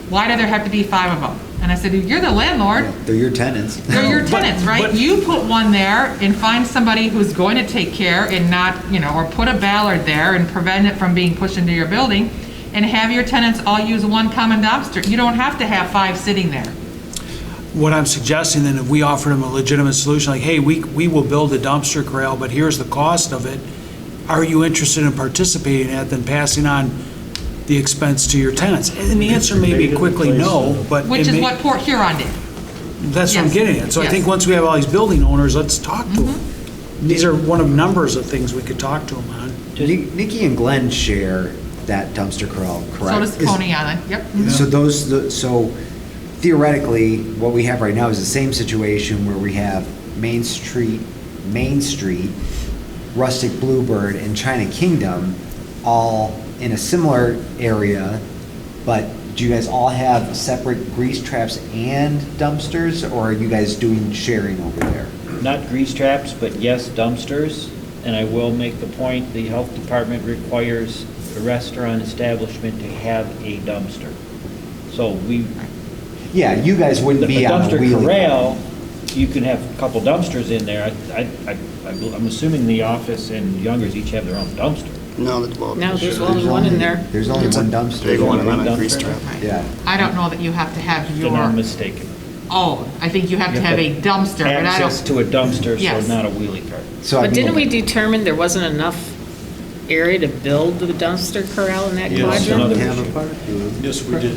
Why do there have to be 5 of them? And I said, you're the landlord. They're your tenants. They're your tenants, right? You put one there and find somebody who's going to take care and not, or put a ballard there and prevent it from being pushed into your building, and have your tenants all use one common dumpster. You don't have to have 5 sitting there. What I'm suggesting then, if we offer them a legitimate solution, like, hey, we will build a dumpster corral, but here's the cost of it. Are you interested in participating in that, then passing on the expense to your tenants? And the answer may be quickly no, but. Which is what Port Huron did. That's what I'm Yes. getting at. So I Yes. think once we have all these building owners, let's talk to them. These are one of numbers of things we could talk to them on. Nikki and Glenn share that dumpster corral, correct? So does Coney Island, yep. So theoretically, what we have right now is the same situation where we have Main Street, Rustic Bluebird, and China Kingdom all in a similar area, but do you guys all have separate grease traps and dumpsters, or are you guys doing sharing over there? Not grease traps, but yes, dumpsters. And I will make the point, the health department requires a restaurant establishment to have a dumpster. So Yeah, you guys wouldn't be on a dumpster wheelie. corral, you can have a couple dumpsters in there. I'm assuming the office and Youngers each have their own dumpster. No, There's only one in there. There's only one dumpster. Big one and then a Dumpster? grease trap. Yeah. I don't know that you have to have Then I'm your mistaken. own. I think you have to have a dumpster, but I Access don't. to a dumpster, Yes. so not a wheelie cart. So I But didn't we mean, determine there wasn't enough area to build the dumpster corral in that Yes, quadrant? another have a issue. park? Yes, we did.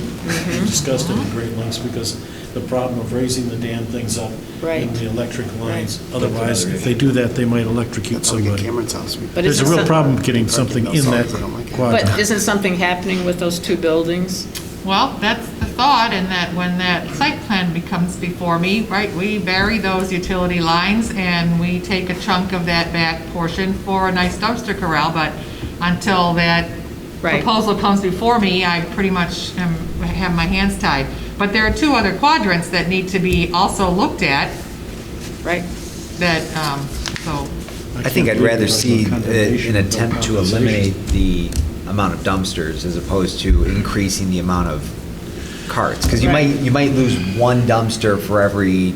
We discussed it in great lengths because the problem of raising the damn things up Right. in the electric lines. Otherwise, if they do that, they might electrocute That's how we get somebody. Cameron's house. But There's a isn't real some- problem getting something in that They don't like it. quadrant. But isn't something happening with those 2 buildings? Well, that's the thought, and that when that site plan becomes before me, right, we bury those utility lines and we take a chunk of that back portion for a nice dumpster corral, but until that Right. proposal comes before me, I pretty much have my hands tied. But there are 2 other quadrants that need to be also looked at, Right? that, so, I think I'd rather see an attempt to eliminate the amount of dumpsters as opposed to increasing the amount of carts. Because you might lose 1 dumpster for every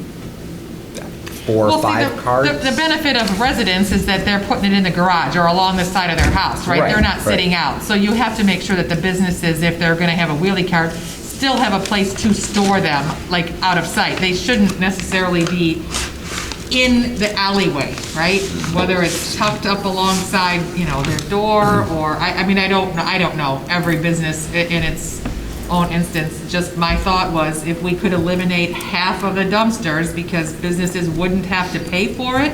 4 well, or see, 5 carts. the benefit of residents is that they're putting it in the garage or along the side of their house, right? They're not Right, sitting right. out. So you have to make sure that the businesses, if they're gonna have a wheelie cart, still have a place to store them, like out of sight. They shouldn't necessarily be in the alleyway, right? Whether it's tucked up alongside, their door, or, I mean, I don't know every business in its own instance. Just my thought was, if we could eliminate half of the dumpsters, because businesses wouldn't have to pay for it,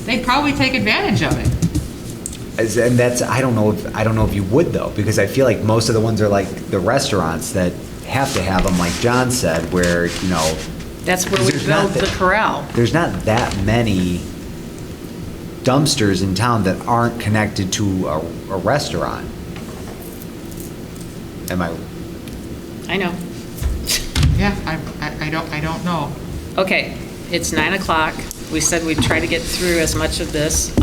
they'd probably take advantage of it. And that's, I don't know if you would though, because I feel like most of the ones are like the restaurants that have to have them, like John said, where, That's where we There's not build the that- corral. there's not that many dumpsters in town that aren't connected to a restaurant. Am I? I know. Yeah, I don't know. Okay, it's 9 o'clock. We said we'd try to get through as much of this.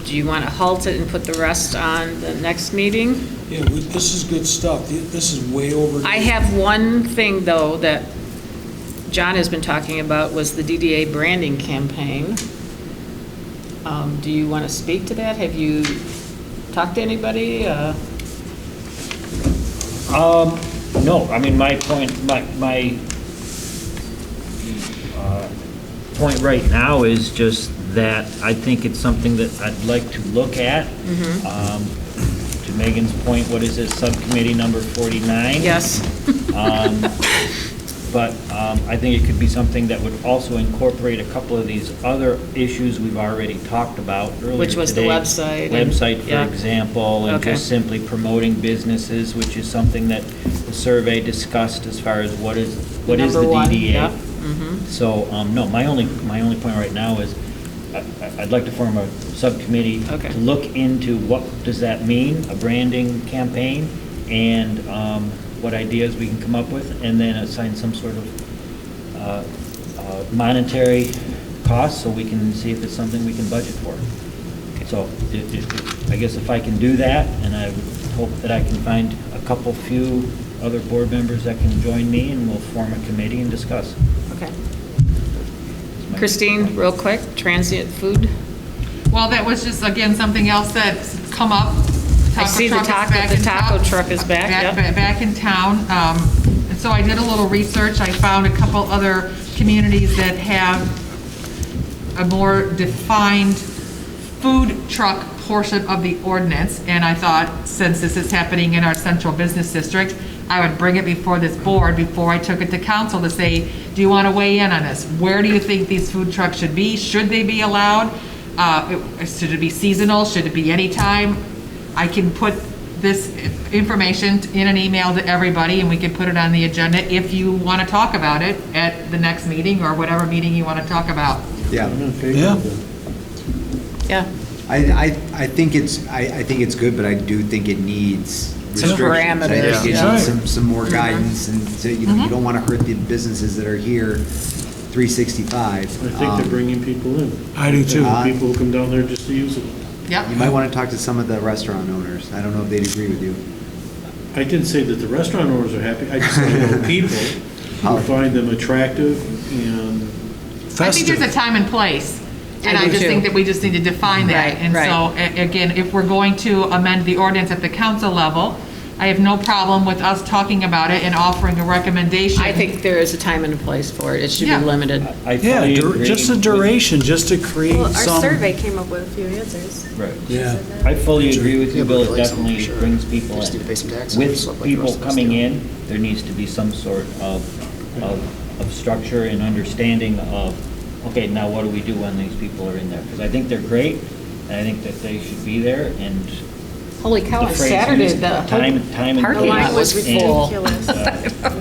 Do you want to halt it and put the rest on the next meeting? Yeah, this is good stuff. This is way over. I have one thing, though, that John has been talking about, was the DDA branding campaign. Do you want to speak to that? Have you talked to anybody? No, I mean, my point right now is just that I think it's something that I'd like to look at. To Megan's point, what is it, subcommittee number 49? Yes. But I think it could be something that would also incorporate a couple of these other issues we've already talked about earlier today. Which was the website and- Website, for yeah. example, and Okay. just simply promoting businesses, which is something that the survey discussed as far as what is the Number one, DDA. yeah. So, no, my only point right now is I'd like to form a subcommittee Okay. to look into what does that mean, a branding campaign, and what ideas we can come up with, and then assign some sort of monetary cost so we can see if it's something we can budget for. So I guess if I can do that, and I would hope that I can find a couple, few other board members that can join me, and we'll form a committee and discuss. Okay. Christine, real quick, transient food. Well, that was just, again, something else that's come up. I see the taco truck is back, yep. Back in town. And so I did a little research. I found a couple other communities that have a more defined food truck portion of the ordinance. And I thought, since this is happening in our central business district, I would bring it before this board before I took it to council to say, do you want to weigh in on this? Where do you think these food trucks should be? Should they be allowed? Should it be seasonal? Should it be anytime? I can put this information in an email to everybody, and we can put it on the agenda if you want to talk about it at the next meeting or whatever meeting you want to talk about. Yeah. I'm in favor Yeah. of that. Yeah. I think it's good, but I do think it needs Some restrictions. I parameters, think it yeah. needs some more guidance, and so, you know, you don't want to hurt the businesses that are here 365. I think they're bringing people in. I do too. People who come down there just to use it. Yep. You might want to talk to some of the restaurant owners. I don't know if they'd agree with you. I didn't say that the restaurant owners are happy, I just said I know people who find them attractive and I think there's a time and place. And I do just too. think that we just need to define that. Right, And right. so, again, if we're going to amend the ordinance at the council level, I have no problem with us talking about it and offering a recommendation. I think there is a time and a place for it. It should be Yeah. limited. I Yeah, fully agree just a with- duration, just to create Well, our some. survey came up with a few answers. Right. Yeah. I fully agree with you, Yeah, Bill. but It like some, definitely sure. brings people Just need to pay some in. taxes and With stuff like the people rest of us coming do. in, there needs to be some sort of structure and understanding of, okay, now what do we do when these people are in there? Because I think they're great, and I think that they should be there, and Holy cow, the on phrase Saturday, used, the time and parking place, lot was and, full.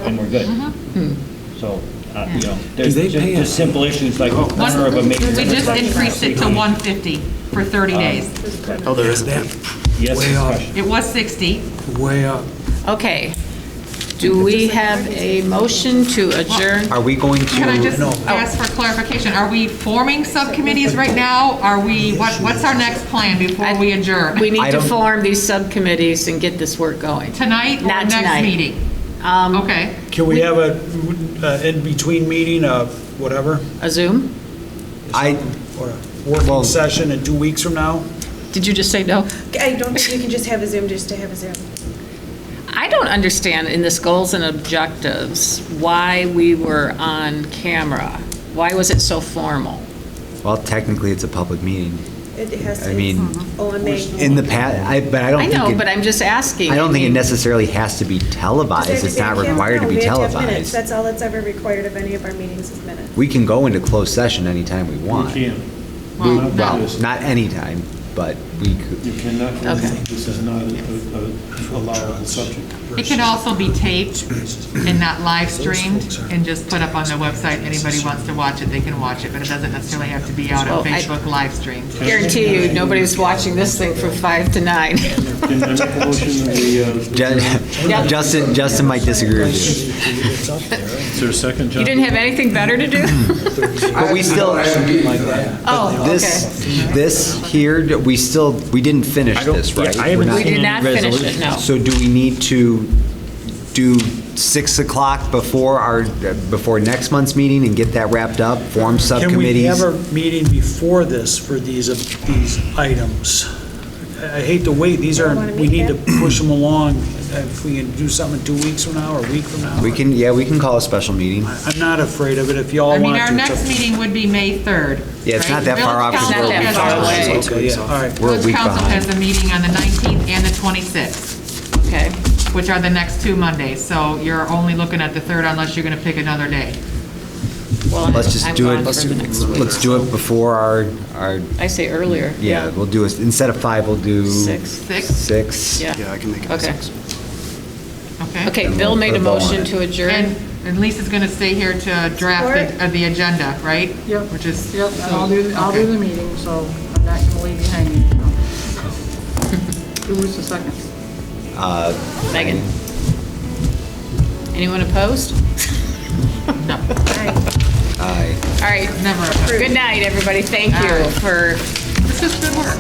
and we're good. Hmm. So, you know, there's they pay just simple issues like a corner of a major. We just increased it to 150 for 30 days. Oh, there is a That- fee. Yes, Way up. discussion. It was 60. Way up. Okay. Do we have a motion to adjourn? Are we going to? Can I just No. ask for clarification? Are we forming subcommittees right now? Are we, what's our next plan before we adjourn? We need I to don't- form these subcommittees and get this work going. Tonight or Not next tonight. meeting? Um, Okay. Can we have a in-between meeting of whatever? A Zoom? Or a working Well- session in 2 weeks from now? Did you just say no? I don't think you can just have a Zoom just to have a Zoom. I don't understand in this goals and objectives why we were on camera. Why was it so formal? Well, technically, it's a public meeting. It has to. I mean, OMA. in the past, but I don't I think. know, it- but I'm just asking. I don't think it mean, necessarily has to be televised. It's not required to be televised. That's all that's ever required of any of our meetings is minutes. We can go into closed session anytime we want. you can. Well, Well, Yes. not anytime, but we could. You cannot, Okay. this is not a allowable subject. It can also be taped and not live streamed and just put up on the website. Anybody wants to watch it, they can watch it, but it doesn't necessarily have to be out on Well, I- Facebook live streamed. Guarantee you, nobody's watching this thing from 5 to 9. Can I make a motion that we, Justin might disagree with you. is there a second, John? You didn't have anything better to do? But we still, Oh, this, okay. this here, we didn't finish this, right? I haven't We're not- We did not finish it, no. So do we need to do 6 o'clock before next month's meeting and get that wrapped up, form Can we subcommittees? have a meeting before this for these items? I hate to wait, these are, we need to push them along. If we can do something in 2 weeks from now or a week from now. We can call a special meeting. I'm not afraid of it if you all I want mean, to. our next meeting would be May 3rd. Yeah, it's right? not that far off. Village It's not that Council far has- away. Okay, yeah, all right. We're a Village week Council has behind. a meeting on the 19th and the 26th, Okay. which are the next 2 Mondays. So you're only looking at the 3rd unless you're going to pick another day. Well, Let's just I'm do gone it, for the next week. let's do it before our, I say earlier. yeah, we'll do it, instead of 5, we'll do 6. 6? 6. Yeah. Yeah, I can make it at Okay. 6. Okay. Okay, And Bill we'll made put a a vote on motion it. to adjourn. And Lisa's going to stay here to draft the agenda, right? Yep. Which is. Yep, and I'll do Okay. the meeting, so I'm not gonna leave you hanging. Who was the second? Megan. Anyone opposed? No, Aye. All right. never. Good night, everybody. Thank you for This is good work.